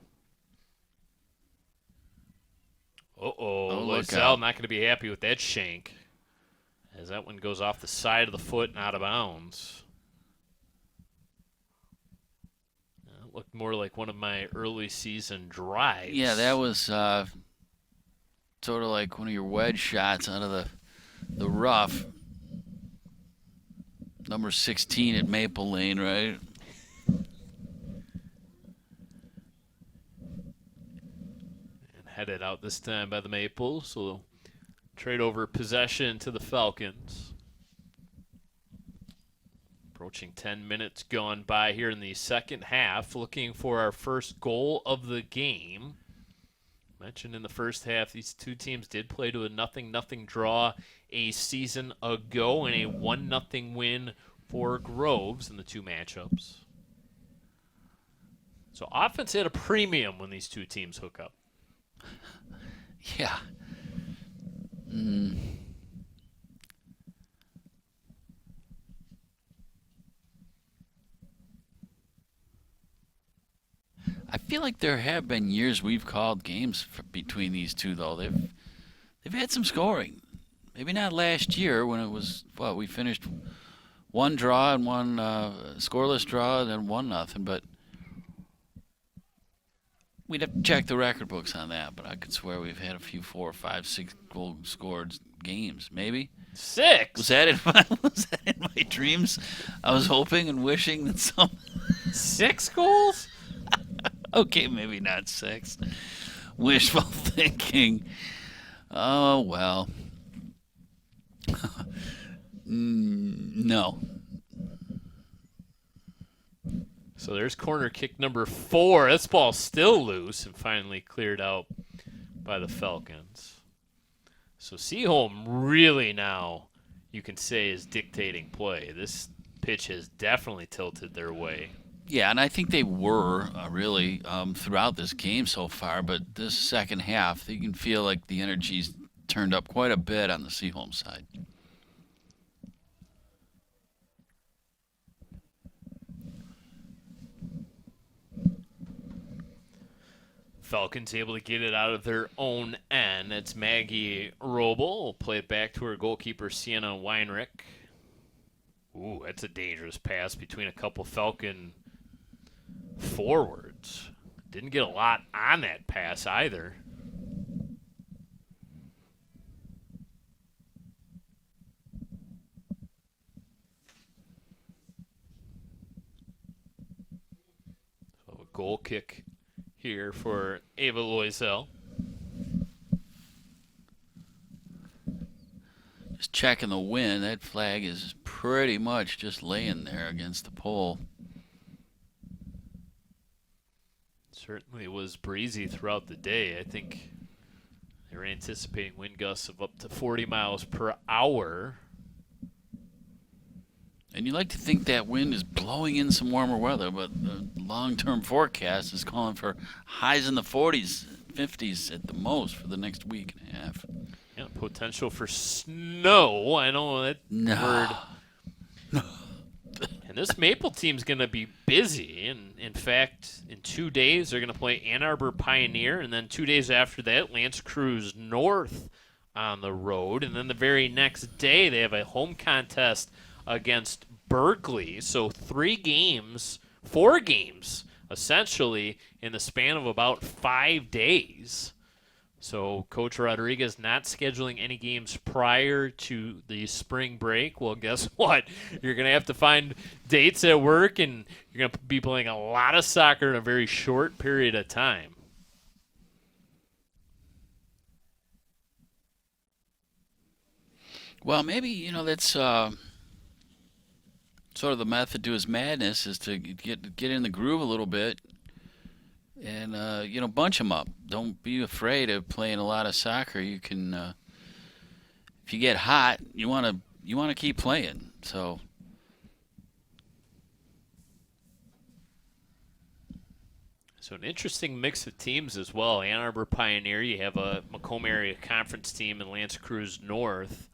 Loisel not going to be happy with that shank, as that one goes off the side of the foot and out of bounds. It looked more like one of my early season drives. Yeah, that was sort of like one of your wedge shots out of the rough. Number 16 at Maple Lane, right? Headed out this time by the Maples, so they'll trade over possession to the Falcons. Approaching 10 minutes gone by here in the second half, looking for our first goal of the game. Mentioned in the first half, these two teams did play to a 0-0 draw a season ago and a 1-0 win for Groves in the two matchups. So offense at a premium when these two teams hook up. Yeah. I feel like there have been years we've called games between these two, though. They've had some scoring. Maybe not last year when it was, we finished one draw and one scoreless draw and then 1-0, but we'd have to check the record books on that, but I could swear we've had a few 4, 5, 6 goal scored games, maybe. 6? Was that in my dreams? I was hoping and wishing that some 6 goals? Okay, maybe not 6. Wishful thinking. Oh, well. No. So there's corner kick number 4. This ball's still loose and finally cleared out by the Falcons. So Seaholm really now, you can say, is dictating play. This pitch has definitely tilted their way. Yeah, and I think they were really throughout this game so far, but this second half, you can feel like the energy's turned up quite a bit on the Seaholm side. Falcons able to get it out of their own end. It's Maggie Robel. Will play it back to her goalkeeper, Sienna Weinrich. Ooh, that's a dangerous pass between a couple Falcon forwards. Didn't get a lot on that pass either. So a goal kick here for Ava Loisel. Just checking the wind. That flag is pretty much just laying there against the pole. Certainly was breezy throughout the day. I think they were anticipating wind gusts of up to 40 miles per hour. And you like to think that wind is blowing in some warmer weather, but the long-term forecast is calling for highs in the 40s, 50s at the most for the next week and a half. Yeah, potential for snow. I know that word. And this Maple team's going to be busy. And in fact, in 2 days, they're going to play Ann Arbor Pioneer. And then 2 days after that, L'Anse Creuse North on the road. And then the very next day, they have a home contest against Berkeley. So 4 games, essentially, in the span of about 5 days. So Coach Rodriguez not scheduling any games prior to the spring break. Well, guess what? You're going to have to find dates at work, and you're going to be playing a lot of soccer in a very short period of time. Well, maybe, that's sort of the method to his madness is to get in the groove a little bit, And, bunch them up. Don't be afraid of playing a lot of soccer. You can, if you get hot, you want to keep playing. So an interesting mix of teams as well. Ann Arbor Pioneer, you have a Macomb Area Conference team in L'Anse Creuse North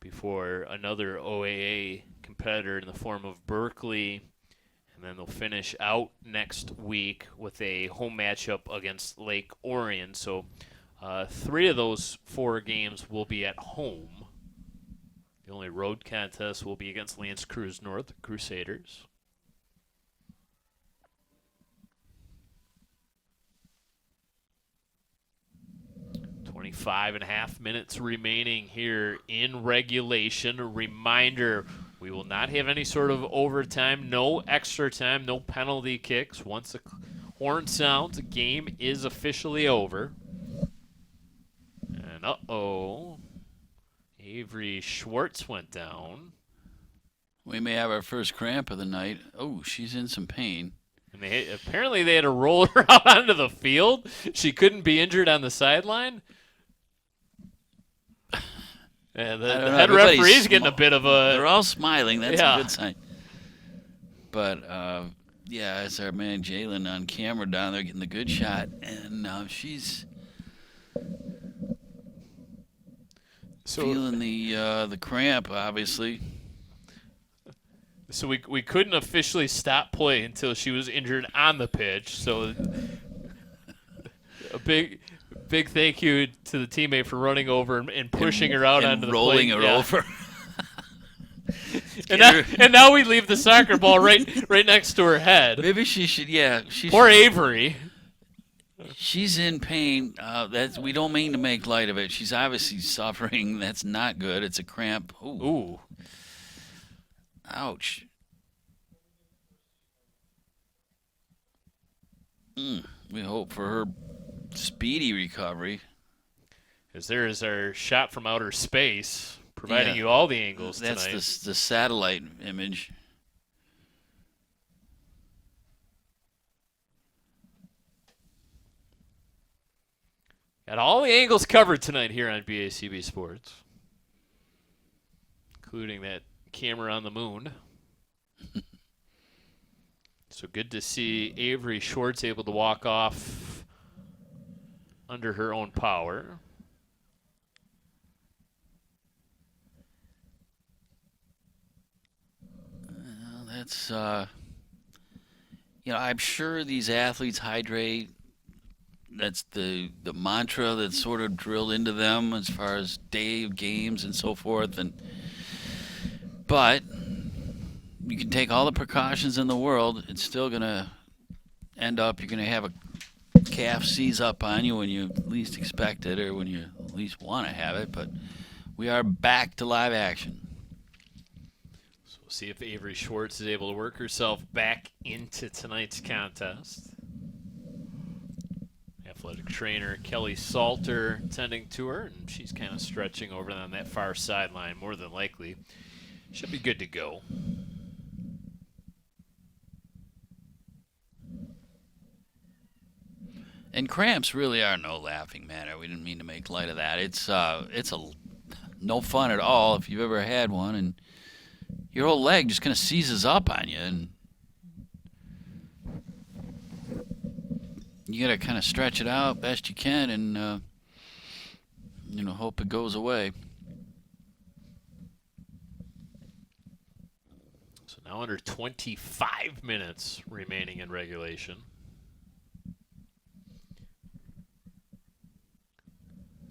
before another OAA competitor in the form of Berkeley. And then they'll finish out next week with a home matchup against Lake Orion. So 3 of those 4 games will be at home. The only road contest will be against L'Anse Creuse North Crusaders. 25.5 minutes remaining here in regulation. A reminder, we will not have any sort of overtime, no extra time, no penalty kicks. Once the horn sounds, the game is officially over. And Avery Schwartz went down. we may have our first cramp of the night. Oh, she's in some pain. And apparently they had to roll her out onto the field. She couldn't be injured on the sideline. And the head referee's getting a bit of a... They're all smiling. That's a good sign. But, it's our man Jalen on camera down there getting the good shot. And she's feeling the cramp, obviously. So we couldn't officially stop play until she was injured on the pitch. So a big thank you to the teammate for running over and pushing her out onto the rolling plate. her over. and now we leave the soccer ball right next to her head. Maybe she should. Yeah, poor Avery. She's in pain. We don't mean to make light of it. She's obviously suffering. That's not good. It's a cramp. Ooh. Ouch. We hope for her speedy recovery. As there is our shot from outer space, providing you all the angles tonight. That's the satellite image. Got all the angles covered tonight here on BACB Sports, including that camera on the moon. So good to see Avery Schwartz able to walk off under her own power. That's, I'm sure these athletes hydrate. That's the mantra that's sort of drilled into them as far as day of games and so forth. But you can take all the precautions in the world. It's still going to end up, you're going to have a calf seize up on you when you least expect it or when you least want to have it. But we are back to live action. So we'll see if Avery Schwartz is able to work herself back into tonight's contest. Athletic trainer Kelly Salter tending to her, and she's kind of stretching over on that far sideline more than likely. Should be good to go. And cramps really are no laughing matter. We didn't mean to make light of that. It's no fun at all if you've ever had one, and your whole leg just kind of seizes up on you, and you got to kind of stretch it out best you can and, hope it goes away. So now under 25 minutes remaining in regulation.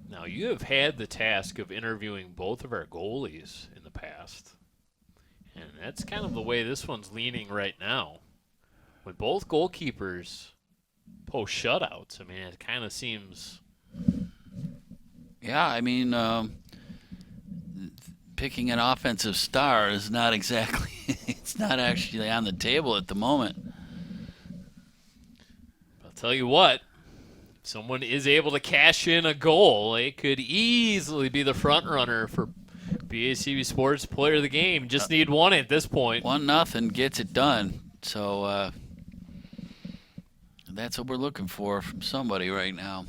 Now, you have had the task of interviewing both of our goalies in the past, and that's kind of the way this one's leaning right now. With both goalkeepers post shutouts, I mean, it kind of seems... Yeah, I mean, picking an offensive star is not exactly, it's not actually on the table at the moment. I'll tell you what. Someone is able to cash in a goal, it could easily be the front runner for BACB Sports Player of the Game. Just need one at this point. 1-0 gets it done. So That's what we're looking for from somebody right now.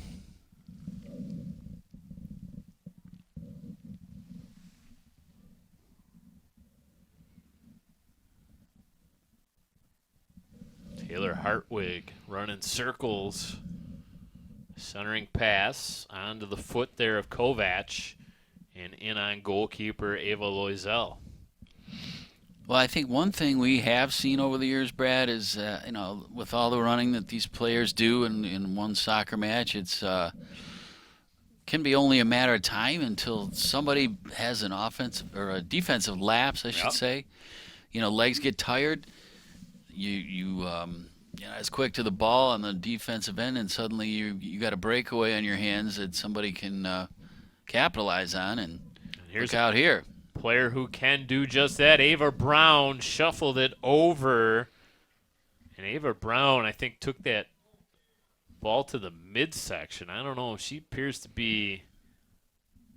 Taylor Hartwig running circles. Centering pass onto the foot there of Kovac and in on goalkeeper Ava Loisel. Well, I think one thing we have seen over the years, Brad, is, with all the running that these players do in one soccer match, it's can be only a matter of time until somebody has an offensive or a defensive lapse, I should say. Legs get tired. You as quick to the ball on the defensive end, and suddenly you got a breakaway on your hands that somebody can capitalize on. And look out here. Player who can do just that. Ava Brown shuffled it over. And Ava Brown, I think, took that ball to the midsection. I don't know. She appears to be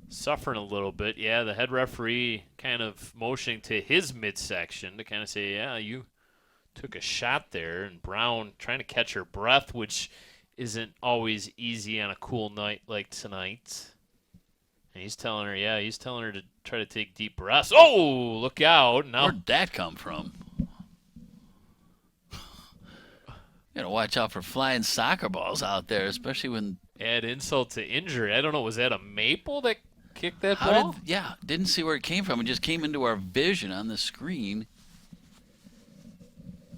suffering a little bit. Yeah, the head referee kind of motioning to his midsection to kind of say, yeah, you took a shot there. And Brown trying to catch her breath, which isn't always easy on a cool night like tonight. And he's telling her to try to take deep breaths. Oh, look out. Now, where'd that come from? You gotta watch out for flying soccer balls out there, especially when... Add insult to injury. I don't know, was that a Maple that kicked that ball? Didn't see where it came from. It just came into our vision on the screen.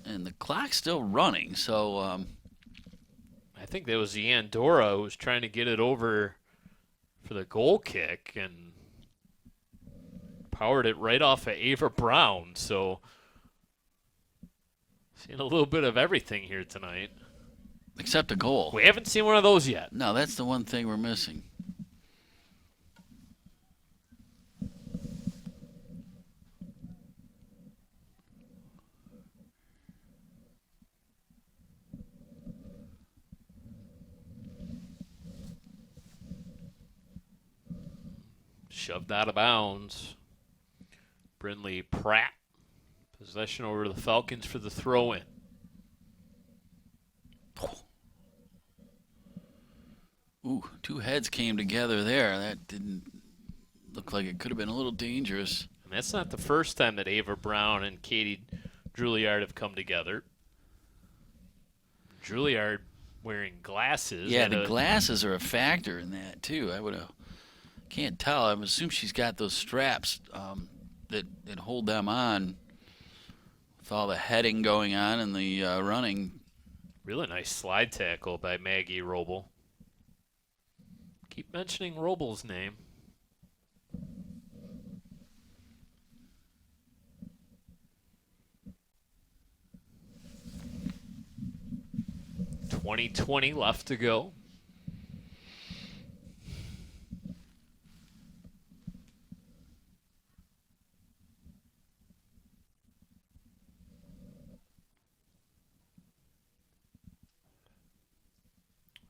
And the clock's still running, so... I think that was Andorra who was trying to get it over for the goal kick and powered it right off of Ava Brown. So seeing a little bit of everything here tonight. Except a goal. We haven't seen one of those yet. No, that's the one thing we're missing. Shoved out of bounds. Brindley Pratt. Possession over to the Falcons for the throw-in. Ooh, two heads came together there. That didn't look like it could have been a little dangerous. And that's not the first time that Ava Brown and Katie Juilliard have come together. Juilliard wearing glasses. Yeah, the glasses are a factor in that, too. Can't tell. I assume she's got those straps that hold them on with all the heading going on and the running. Really nice slide tackle by Maggie Roble. Keep mentioning Roble's name. .20 left to go.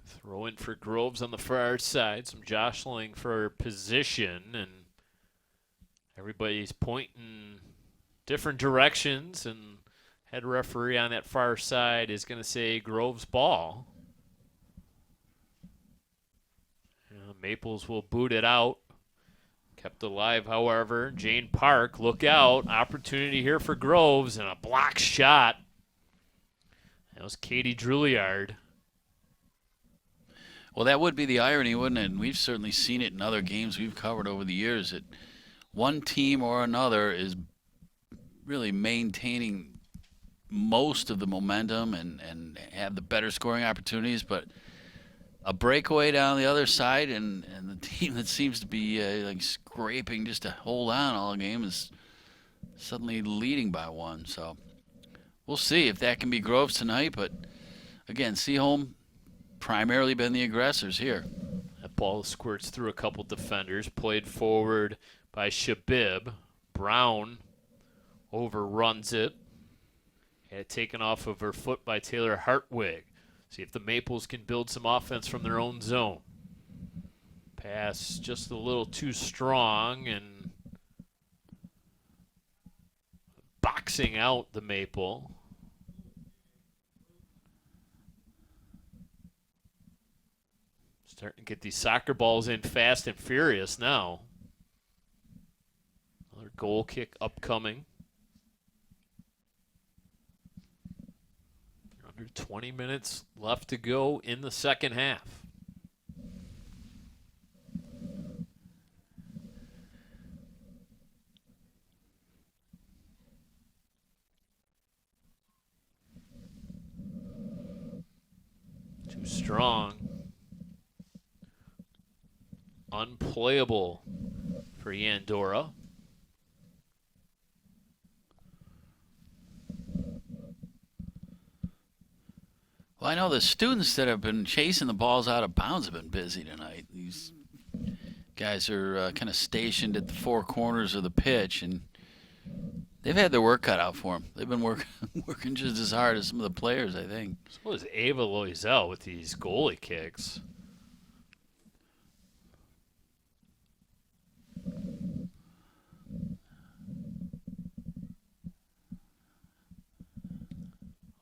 Throw in for Groves on the far side. Some jostling for position, and everybody's pointing different directions, and head referee on that far side is going to say Groves ball. Maples will boot it out. Kept alive, however. Jane Park, look out. Opportunity here for Groves, and a block shot. That was Katie Juilliard. Well, that would be the irony, wouldn't it? And we've certainly seen it in other games we've covered over the years, that one team or another is really maintaining most of the momentum and have the better scoring opportunities, but a breakaway down the other side and the team that seems to be like scraping just to hold on all game is suddenly leading by one. So we'll see if that can be Groves tonight, but again, Seaholm primarily been the aggressors here. That ball squirts through a couple defenders, played forward by Shabib. Brown overruns it. Had it taken off of her foot by Taylor Hartwig. See if the Maples can build some offense from their own zone. Pass just a little too strong and boxing out the Maple. Starting to get these soccer balls in fast and furious now. Another goal kick upcoming. Under 20 minutes left to go in the second half. Too strong. Unplayable for Yandora. Well, I know the students that have been chasing the balls out of bounds have been busy tonight. These guys are kind of stationed at the four corners of the pitch, and they've had their work cut out for them. They've been working just as hard as some of the players, I think. So is Ava Loisel with these goalie kicks.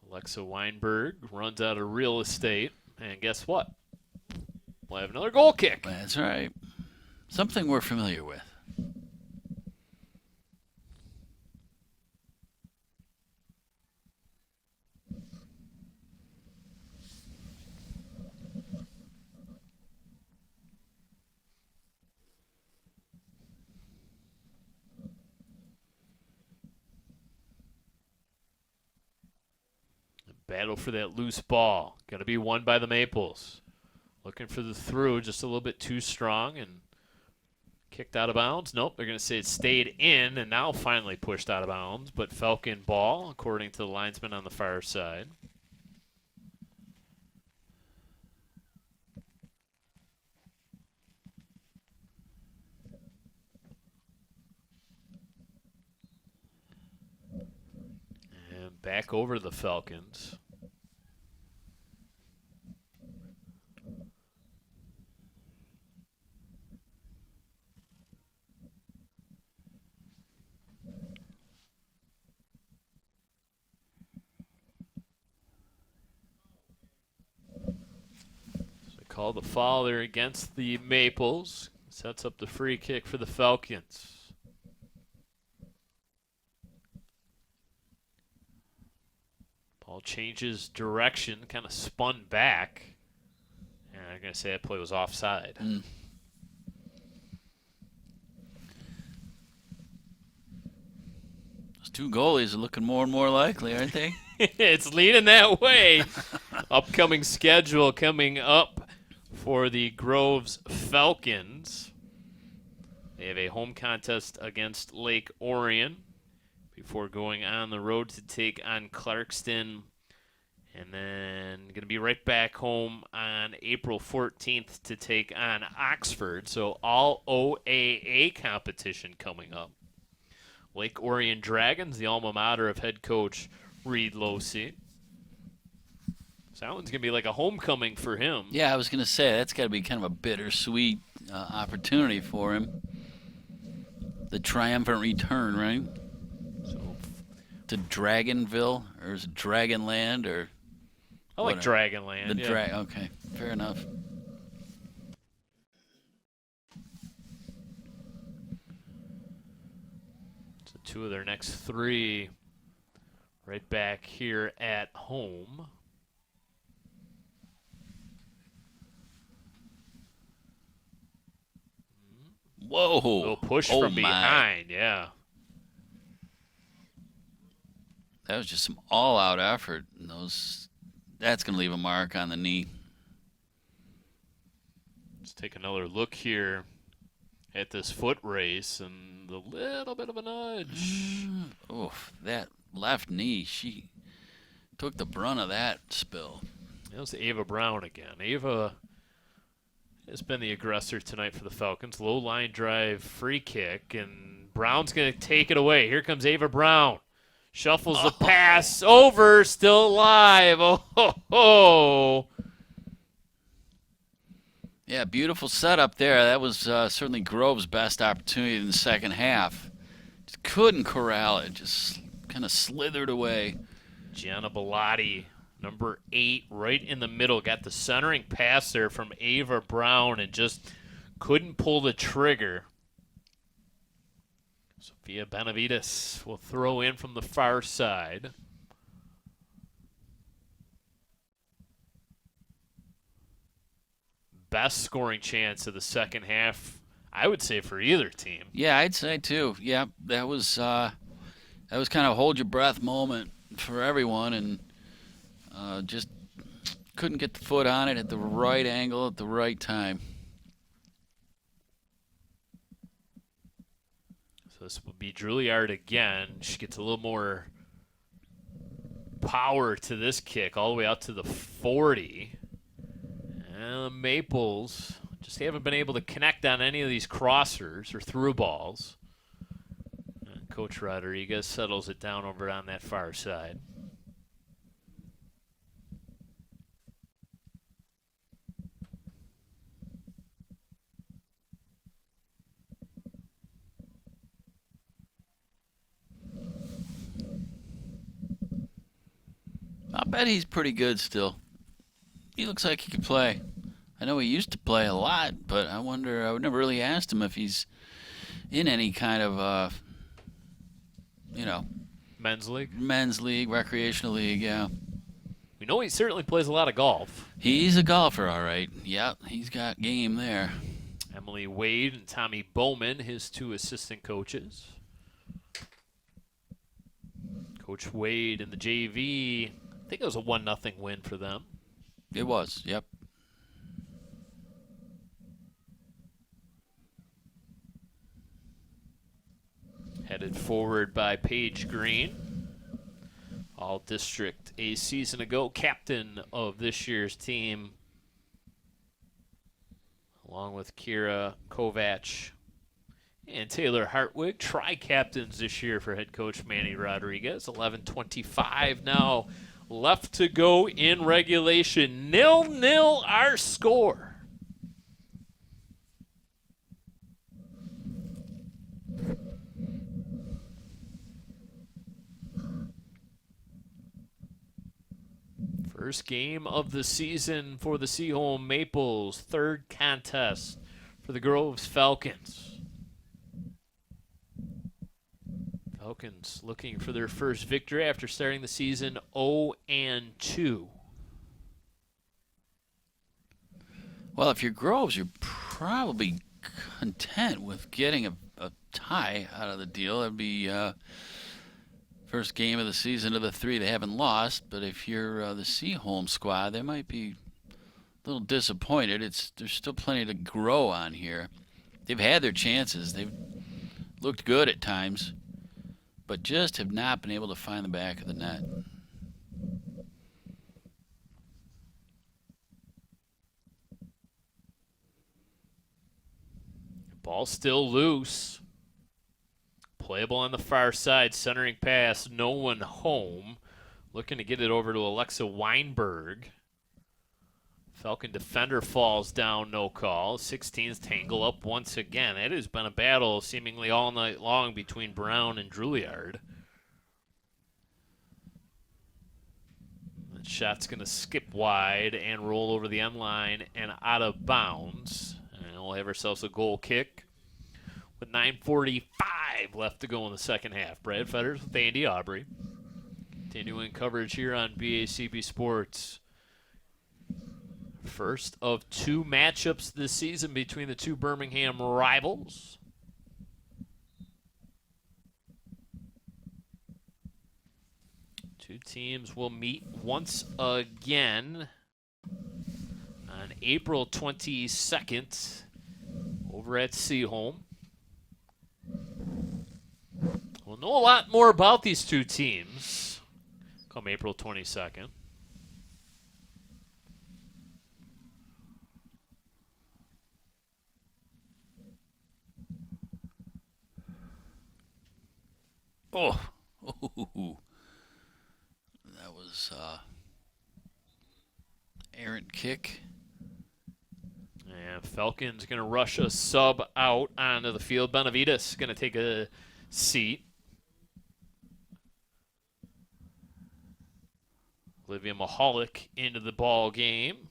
Alexa Weinberg runs out of real estate, and guess what? We'll have another goal kick. That's right. Something we're familiar with. Battle for that loose ball. Going to be won by the Maples. Looking for the through, just a little bit too strong and kicked out of bounds. Nope, they're going to say it stayed in and now finally pushed out of bounds. But Falcon ball, according to the linesman on the far side. And back over to the Falcons. Call the foul there against the Maples. Sets up the free kick for the Falcons. Ball changes direction, kind of spun back. And I'm going to say that play was offside. Those two goalies are looking more and more likely, aren't they? It's leading that way. Upcoming schedule coming up for the Groves Falcons. They have a home contest against Lake Orion before going on the road to take on Clarkston. And then going to be right back home on April 14th to take on Oxford. So all OAA competition coming up. Lake Orion Dragons, the alma mater of head coach Reed Losey. So that one's going to be like a homecoming for him. Yeah, I was going to say, that's got to be kind of a bittersweet opportunity for him. The triumphant return, right? So to Dragonville, or is it Dragonland, or? I like Dragonland. Okay, fair enough. So two of their next three right back here at home. Whoa. A little push from behind, yeah. That was just some all-out effort. And that's going to leave a mark on the knee. Let's take another look here at this foot race and a little bit of a nudge. Oof, that left knee, she took the brunt of that spill. That was Ava Brown again. Ava has been the aggressor tonight for the Falcons. Low line drive, free kick, and Brown's going to take it away. Here comes Ava Brown. Shuffles the pass over, still alive. Oh, ho, ho. Yeah, beautiful setup there. That was certainly Grove's best opportunity in the second half. Just couldn't corral it. Just kind of slithered away. Gianna Bellotti, Number 8 right in the middle. Got the centering pass there from Ava Brown and just couldn't pull the trigger. Sophia Benavides will throw in from the far side. Best scoring chance of the second half, I would say, for either team. Yeah, I'd say too. Yeah, that was kind of hold your breath moment for everyone, and just couldn't get the foot on it at the right angle at the right time. So this will be Juilliard again. She gets a little more power to this kick, all the way out to the 40. And the Maples just haven't been able to connect on any of these crossers or through balls. And Coach Rodriguez settles it down over on that far side. I bet he's pretty good still. He looks like he could play. I know he used to play a lot, but I wonder, I would never really asked him if he's in any kind of, Men's league? men's league, recreational league, yeah. We know he certainly plays a lot of golf. He's a golfer, all right. Yep, he's got game there. Emily Wade and Tommy Bowman, his 2 assistant coaches. Coach Wade in the JV, I think it was a 1-0 win for them. It was, yep. Headed forward by Paige Green. All district a season ago, captain of this year's team, along with Kira Kovac and Taylor Hartwig, tri-captains this year for head coach Manny Rodriguez. 11:25 now left to go in regulation. 0-0 our score. First game of the season for the Seaholm Maples. Third contest for the Groves Falcons. Falcons looking for their first victory after starting the season 0-2. Well, if you're Groves, you're probably content with getting a tie out of the deal. That'd be first game of the season of the 3 they haven't lost. But if you're the Seaholm squad, they might be a little disappointed. There's still plenty to grow on here. They've had their chances. They've looked good at times, but just have not been able to find the back of the net. Ball still loose. Playable on the far side, centering pass, no one home. Looking to get it over to Alexa Weinberg. Falcon defender falls down, no call. 16s tangle up once again. It has been a battle seemingly all night long between Brown and Juilliard. That shot's going to skip wide and roll over the end line and out of bounds. And we'll have ourselves a goal kick with 9:45 left to go in the second half. Brad Fetters with Andy Aubrey. Continuing coverage here on BACB Sports. First of 2 matchups this season between the 2 Birmingham rivals. Two teams will meet once again on April 22nd over at Seaholm. We'll know a lot more about these 2 teams come April 22nd. Oh, that was errant kick. And Falcons going to rush a sub out onto the field. Benavides going to take a seat. Olivia Mahalik into the ball game.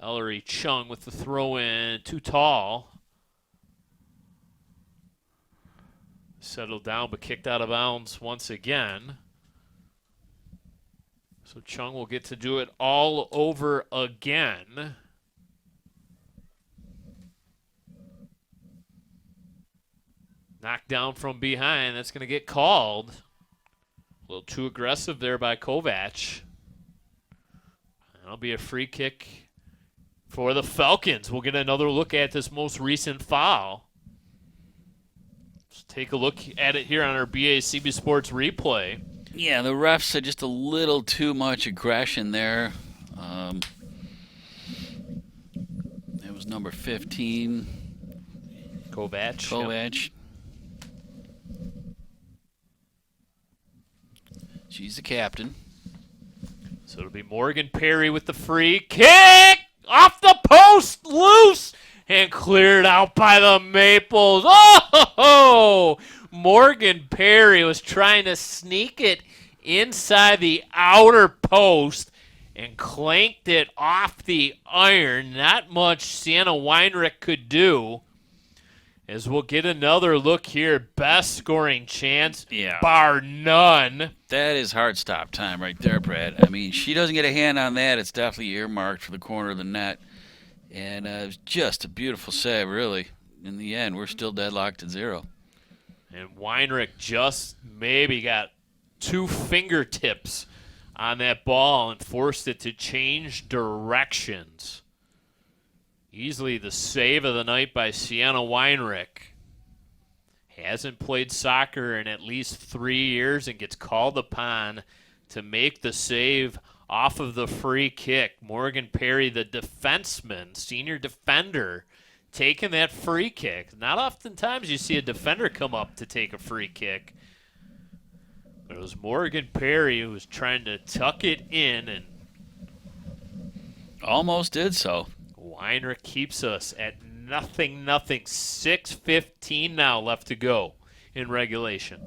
Ellery Chung with the throw in, too tall. Settled down but kicked out of bounds once again. So Chung will get to do it all over again. Knocked down from behind. That's going to get called. A little too aggressive there by Kovac. That'll be a free kick for the Falcons. We'll get another look at this most recent foul. Let's take a look at it here on our BACB Sports replay. Yeah, the refs had just a little too much aggression there. It was number 15. Kovac. Yep. She's the captain. So it'll be Morgan Perry with the free kick. Off the post, loose, and cleared out by the Maples. Oh! Morgan Perry was trying to sneak it inside the outer post and clanked it off the iron. Not much Sienna Weinrich could do. As we'll get another look here, best scoring chance, bar none. That is hard stop time right there, Brad. I mean, she doesn't get a hand on that. It's definitely earmarked for the corner of the net. And it was just a beautiful save, really. In the end, we're still deadlocked at 0. And Weinrich just maybe got 2 fingertips on that ball and forced it to change directions. Easily the save of the night by Sienna Weinrich. Hasn't played soccer in at least 3 years and gets called upon to make the save off of the free kick. Morgan Perry, the defenseman, senior defender, taking that free kick. Not oftentimes you see a defender come up to take a free kick. But it was Morgan Perry who was trying to tuck it in and almost did so. Weinrich keeps us at 0-0. 6:15 now left to go in regulation.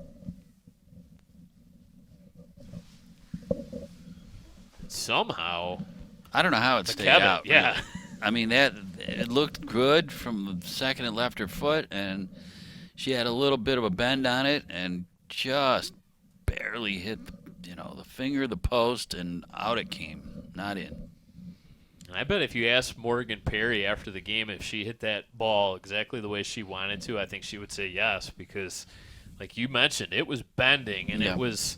Somehow, I don't know how it stayed out. Yeah. I mean, it looked good from the second it left her foot, and she had a little bit of a bend on it and just barely hit the finger of the post, and out it came, not in. I bet if you asked Morgan Perry after the game if she hit that ball exactly the way she wanted to, I think she would say yes, because like you mentioned, it was bending and it was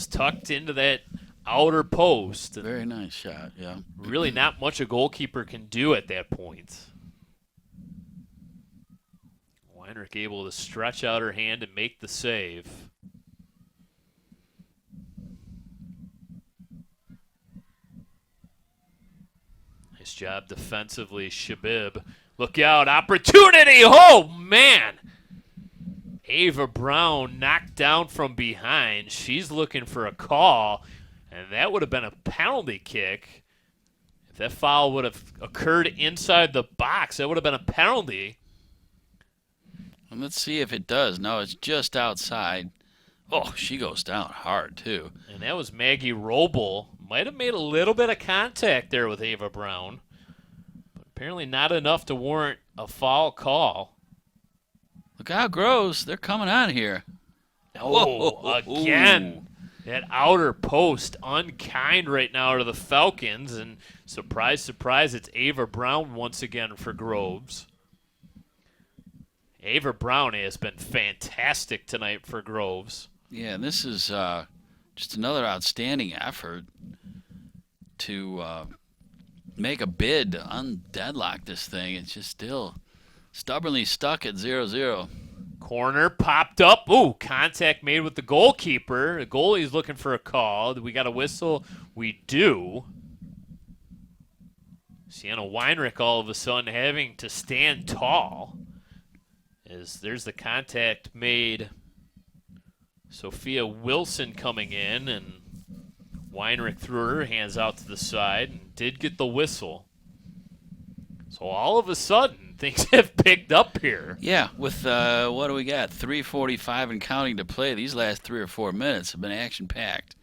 tucked into that outer post. Very nice shot, yeah. Really not much a goalkeeper can do at that point. Weinrich able to stretch out her hand and make the save. Nice job defensively, Shabib. Look out, opportunity! Oh, man! Ava Brown knocked down from behind. She's looking for a call, and that would have been a penalty kick. If that foul would have occurred inside the box, that would have been a penalty. And let's see if it does. No, it's just outside. Oh, she goes down hard, too. And that was Maggie Roble. Might have made a little bit of contact there with Ava Brown, but apparently not enough to warrant a foul call. Look out, Groves. They're coming on here. Oh, again. That outer post unkind right now to the Falcons. And surprise, surprise, it's Ava Brown once again for Groves. Ava Brown has been fantastic tonight for Groves. Yeah, and this is just another outstanding effort to make a bid to undeadlock this thing. It's just still stubbornly stuck at 0-0. Corner popped up. Ooh, contact made with the goalkeeper. The goalie's looking for a call. We got a whistle? We do. Sienna Weinrich all of a sudden having to stand tall. As there's the contact made. Sophia Wilson coming in, and Weinrich threw her hands out to the side and did get the whistle. So all of a sudden, things have picked up here. Yeah, with what do we got? 3:45 and counting to play. These last 3 or 4 minutes have been action-packed.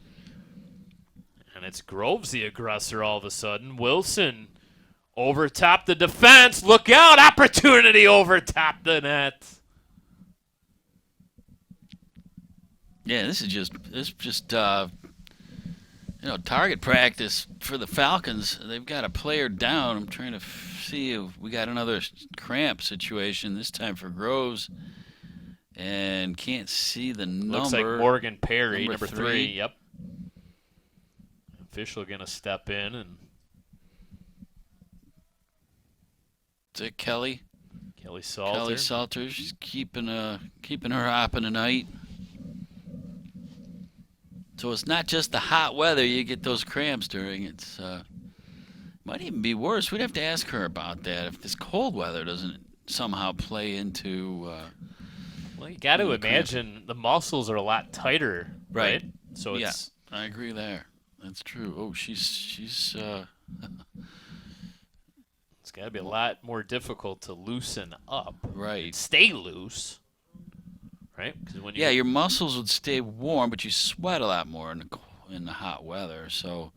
And And it's Groves the aggressor all of a sudden. Wilson over top the defense. Look out. Opportunity over top the net. Yeah, this is just target practice for the Falcons. They've got a player down. I'm trying to see if we got another cramp situation, this time for Groves. And can't see the number. Looks like Morgan Perry, number 3. three. Yep. Official going to step in. And is it Kelly? Kelly Salter. Kelly Salter. She's keeping her hopping tonight. So it's not just the hot weather you get those cramps during. It's might even be worse. We'd have to ask her about that if this cold weather doesn't somehow play into. Well, you got to imagine the muscles are a lot tighter, right? So it's. Yeah, I agree there. That's true. Oh, she's. It's got to be a lot more difficult to loosen up. Right. Stay loose. Right? 'Cause when you your muscles would stay warm, but you sweat a lot more in the hot weather. So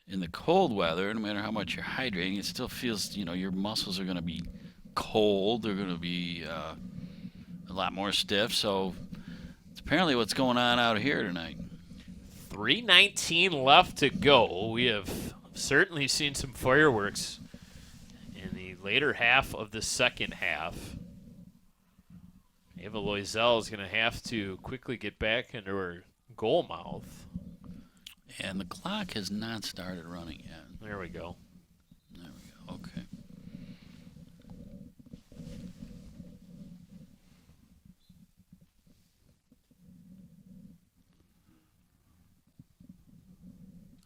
in the cold weather, no matter how much you're hydrating, it still feels, your muscles are going to be cold. They're going to be a lot more stiff. So it's apparently what's going on out here tonight. 3:19 left to go. We have certainly seen some fireworks in the later half of the second half. Ava Loisel is going to have to quickly get back into her goal mouth. And the clock has not started running yet. There we go. Okay.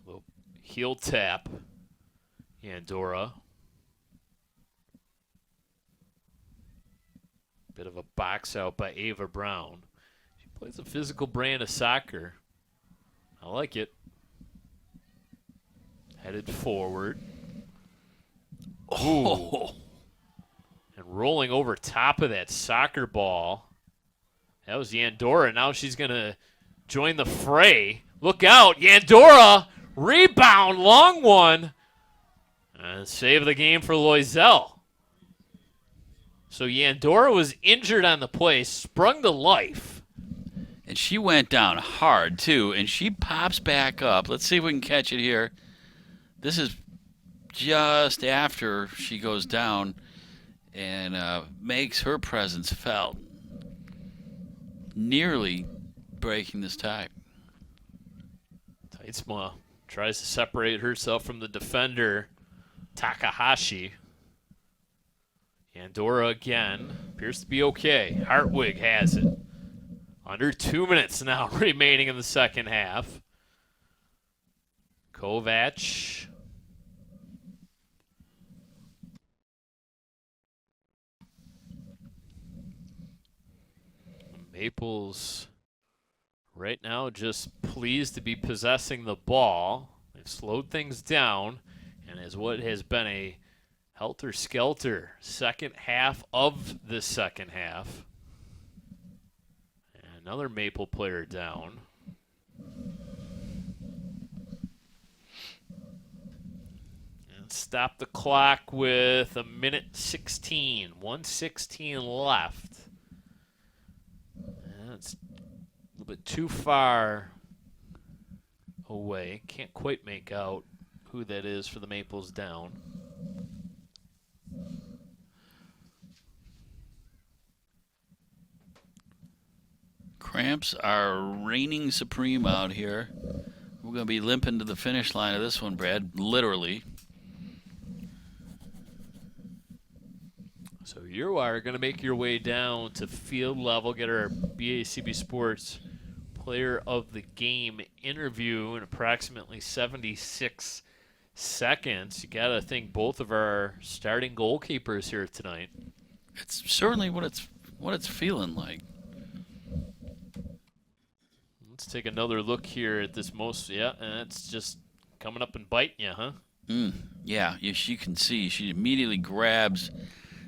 Little heel tap. Andorra. Bit of a box out by Ava Brown. She plays a physical brand of soccer. I like it. Headed forward. Ooh. And rolling over top of that soccer ball. That was Yandora. Now she's going to join the fray. Look out. Yandora. Rebound. Long one. And save the game for Loisel. So Yandora was injured on the play, sprung to life. And she went down hard, too, and she pops back up. Let's see if we can catch it here. This is just after she goes down and makes her presence felt, nearly breaking this tie. Teitzma tries to separate herself from the defender, Takahashi. Andorra again. Appears to be okay. Hartwig has it. Under 2 minutes now remaining in the second half. Kovac. Maples right now just pleased to be possessing the ball. They've slowed things down, and as what has been a helter-skelter second half of the second half. And another Maple player down. And stop the clock with a minute 16. 1:16 left. And it's a little bit too far away. Can't quite make out who that is for the Maples down. Cramps are reigning supreme out here. We're going to be limping to the finish line of this one, Brad, literally. So you are going to make your way down to field level, get our BACB Sports Player of the Game interview in approximately 76 seconds. You got to think both of our starting goalkeepers here tonight. It's certainly what it's feeling like. Let's take another look here at this and it's just coming up and biting you, huh? Yeah, you can see. She immediately grabs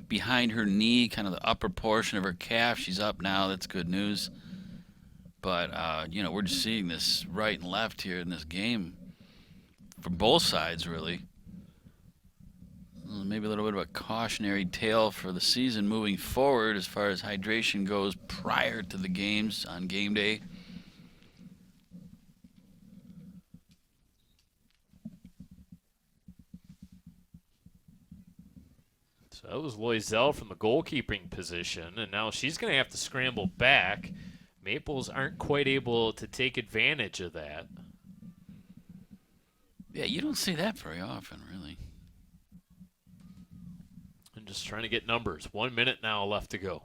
behind her knee, kind of the upper portion of her calf. She's up now. That's good news. But, we're just seeing this right and left here in this game. for both sides, really. Maybe a little bit of a cautionary tale for the season moving forward as far as hydration goes prior to the games on game day. So that was Loisel from the goalkeeping position, and now she's going to have to scramble back. Maples aren't quite able to take advantage of that. Yeah, you don't see that very often, really. And just trying to get numbers. 1 minute now left to go.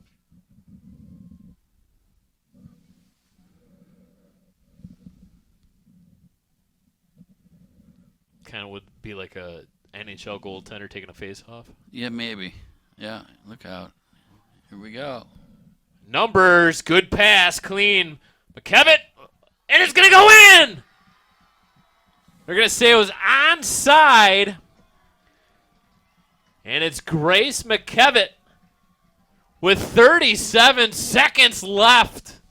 Kind of would be like a NHL goaltender taking a face-off. Yeah, maybe. Yeah, look out. Here we go. Numbers, good pass, clean. McKevitt, and it's going to go in! They're going to say it was onside. And it's Grace McKevitt with 37 seconds left.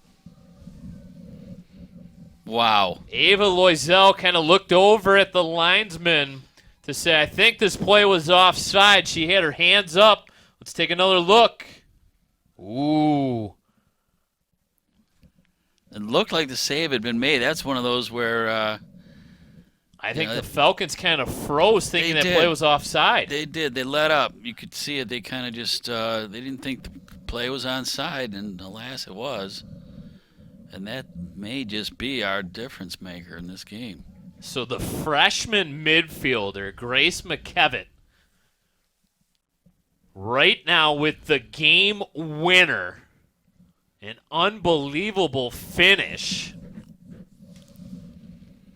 Wow. Ava Loisel kind of looked over at the linesman to say, I think this play was offside. She had her hands up. Let's take another look. Ooh. It looked like the save had been made. That's one of those where I think the Falcons kind of froze thinking that play was offside. They did. They let up. You could see it. They kind of just they didn't think the play was onside, and alas, it was. And that may just be our difference maker in this game. So the freshman midfielder, Grace McKevitt, right now with the game winner, an unbelievable finish,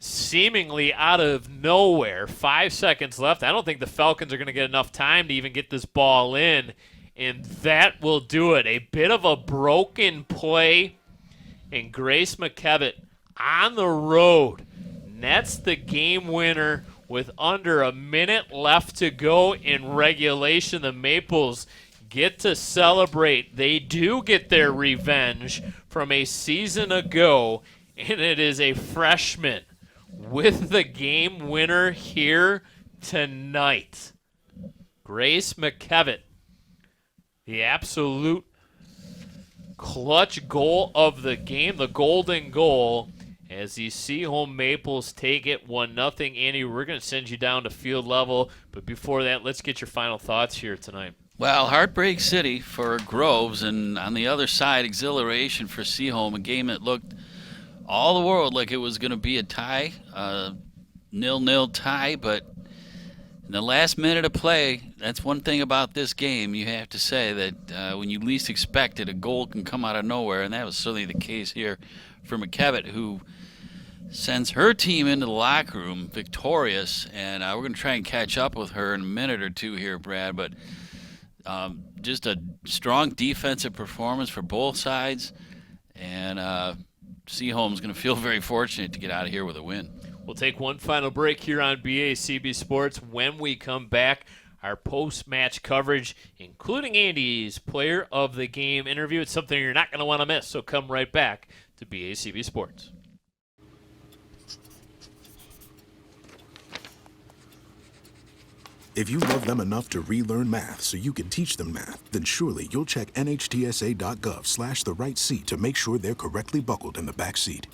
seemingly out of nowhere. 5 seconds left. I don't think the Falcons are going to get enough time to even get this ball in, and that will do it. A bit of a broken play, and Grace McKevitt on the road nets the game winner with under a minute left to go in regulation. The Maples get to celebrate. They do get their revenge from a season ago, and it is a freshman with the game winner here tonight. Grace McKevitt, the absolute clutch goal of the game, the golden goal, as the Seaholm Maples take it 1-0. Andy, we're going to send you down to field level, but before that, let's get your final thoughts here tonight. Well, heartbreak city for Groves, and on the other side, exhilaration for Seaholm, a game that looked all the world like it was going to be a tie, 0-0 tie, but in the last minute of play, that's one thing about this game. You have to say that when you least expect it, a goal can come out of nowhere, and that was certainly the case here for McKevitt, who sends her team into the locker room victorious, and we're going to try and catch up with her in a minute or two here, Brad, but just a strong defensive performance for both sides, and Seaholm's going to feel very fortunate to get out of here with a win. We'll take one final break here on BACB Sports. When we come back, our post-match coverage, including Andy's Player of the Game interview. It's something you're not going to want to miss, so come right back to BACB Sports. If you love them enough to relearn math so you can teach them math, then surely you'll check nhtsa.gov/the right seat to make sure they're correctly buckled in the back seat.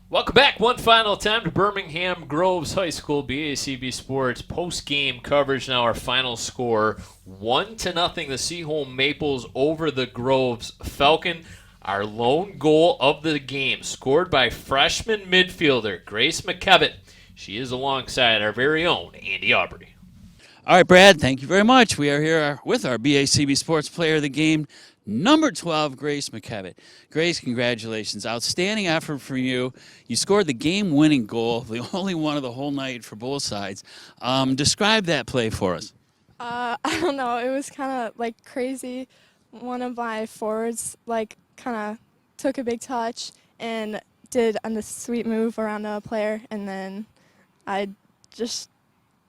Welcome back one final time to Birmingham Groves High School BACB Sports post-game coverage. Now our final score, 1-0, the Seaholm Maples over the Groves Falcon. Our lone goal of the game scored by freshman midfielder Grace McKevitt. She is alongside our very own Andy Aubrey. All right, Brad, thank you very much. We are here with our BACB Sports Player of the Game, number 12, Grace McKevitt. Grace, congratulations. Outstanding effort from you. You scored the game-winning goal, the only one of the whole night for both sides. Describe that play for us. I don't know. It was kind of, like, crazy. One of my forwards, like, kind of took a big touch and did a sweet move around a player, and then I just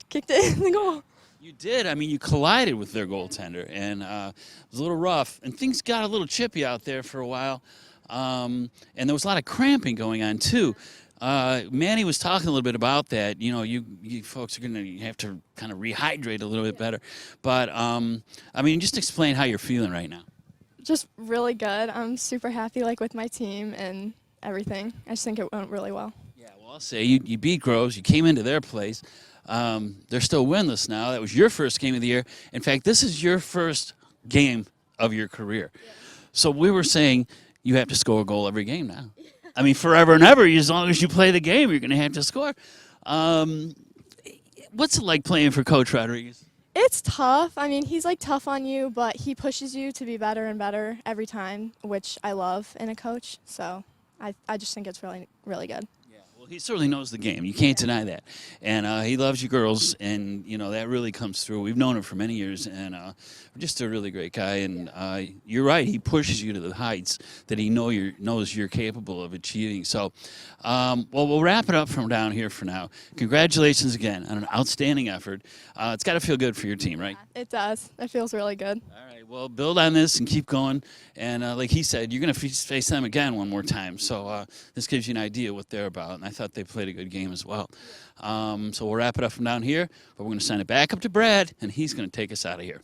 kicked it in the goal. You did. I mean, you collided with their goaltender, and it was a little rough. And things got a little chippy out there for a while, and there was a lot of cramping going on, too. Manny was talking a little bit about that. You know, you folks are going to have to kind of rehydrate a little bit better. But, I mean, just explain how you're feeling right now. Just really good. I'm super happy like with my team and everything. I just think it went really well. Yeah, well, I'll say you beat Groves. You came into their place. They're still winless now. That was your first game of the year. In fact, this is your first game of your career. Yeah. So we were saying you have to score a goal every game now. I mean, forever and ever, as long as you play the game, you're going to have to score. What's it like playing for Coach Rodriguez? It's tough. I mean, he's like tough on you, but he pushes you to be better and better every time, which I love in a coach. So I just think it's really, really good. Yeah, well, he certainly knows the game. You can't deny that. And he loves you girls, and, you know, that really comes through. We've known him for many years, and just a really great guy. And you're right. He pushes you to the heights that he knows you're capable of achieving. So, well, we'll wrap it up from down here for now. Congratulations again on an outstanding effort. It's got to feel good for your team, right? It does. It feels really good. All right. Well, build on this and keep going. And like he said, you're going to face them again one more time. So this gives you an idea what they're about. And I thought they played a good game as well. So we'll wrap it up from down here. But we're going to send it back up to Brad, and he's going to take us out of here.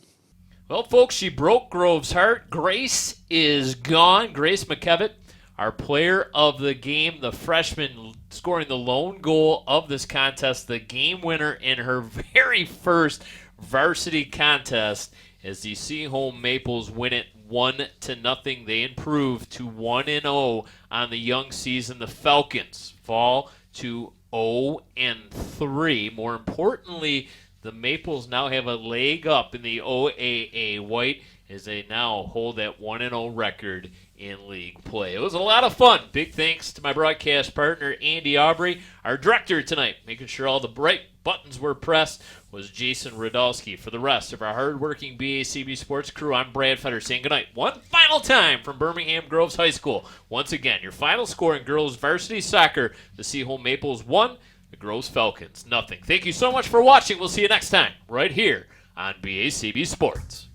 Well, folks, she broke Groves' heart. Grace is gone. Grace McKevitt, our player of the game, the freshman scoring the lone goal of this contest, the game winner in her very first varsity contest, as the Seaholm Maples win it 1-0. They improve to 1-0 on the young season. The Falcons fall to 0-3. More importantly, the Maples now have a leg up in the OAA White as they now hold that 1-0 record in league play. It was a lot of fun. Big thanks to my broadcast partner, Andy Aubrey. Our director tonight, making sure all the bright buttons were pressed, was Jason Radulski. For the rest of our hardworking BACB Sports crew, I'm Brad Fetter saying goodnight. One final time from Birmingham Groves High School. Once again, your final score in girls varsity soccer, the Seaholm Maples 1, the Groves Falcons 0. Thank you so much for watching. We'll see you next time right here on BACB Sports.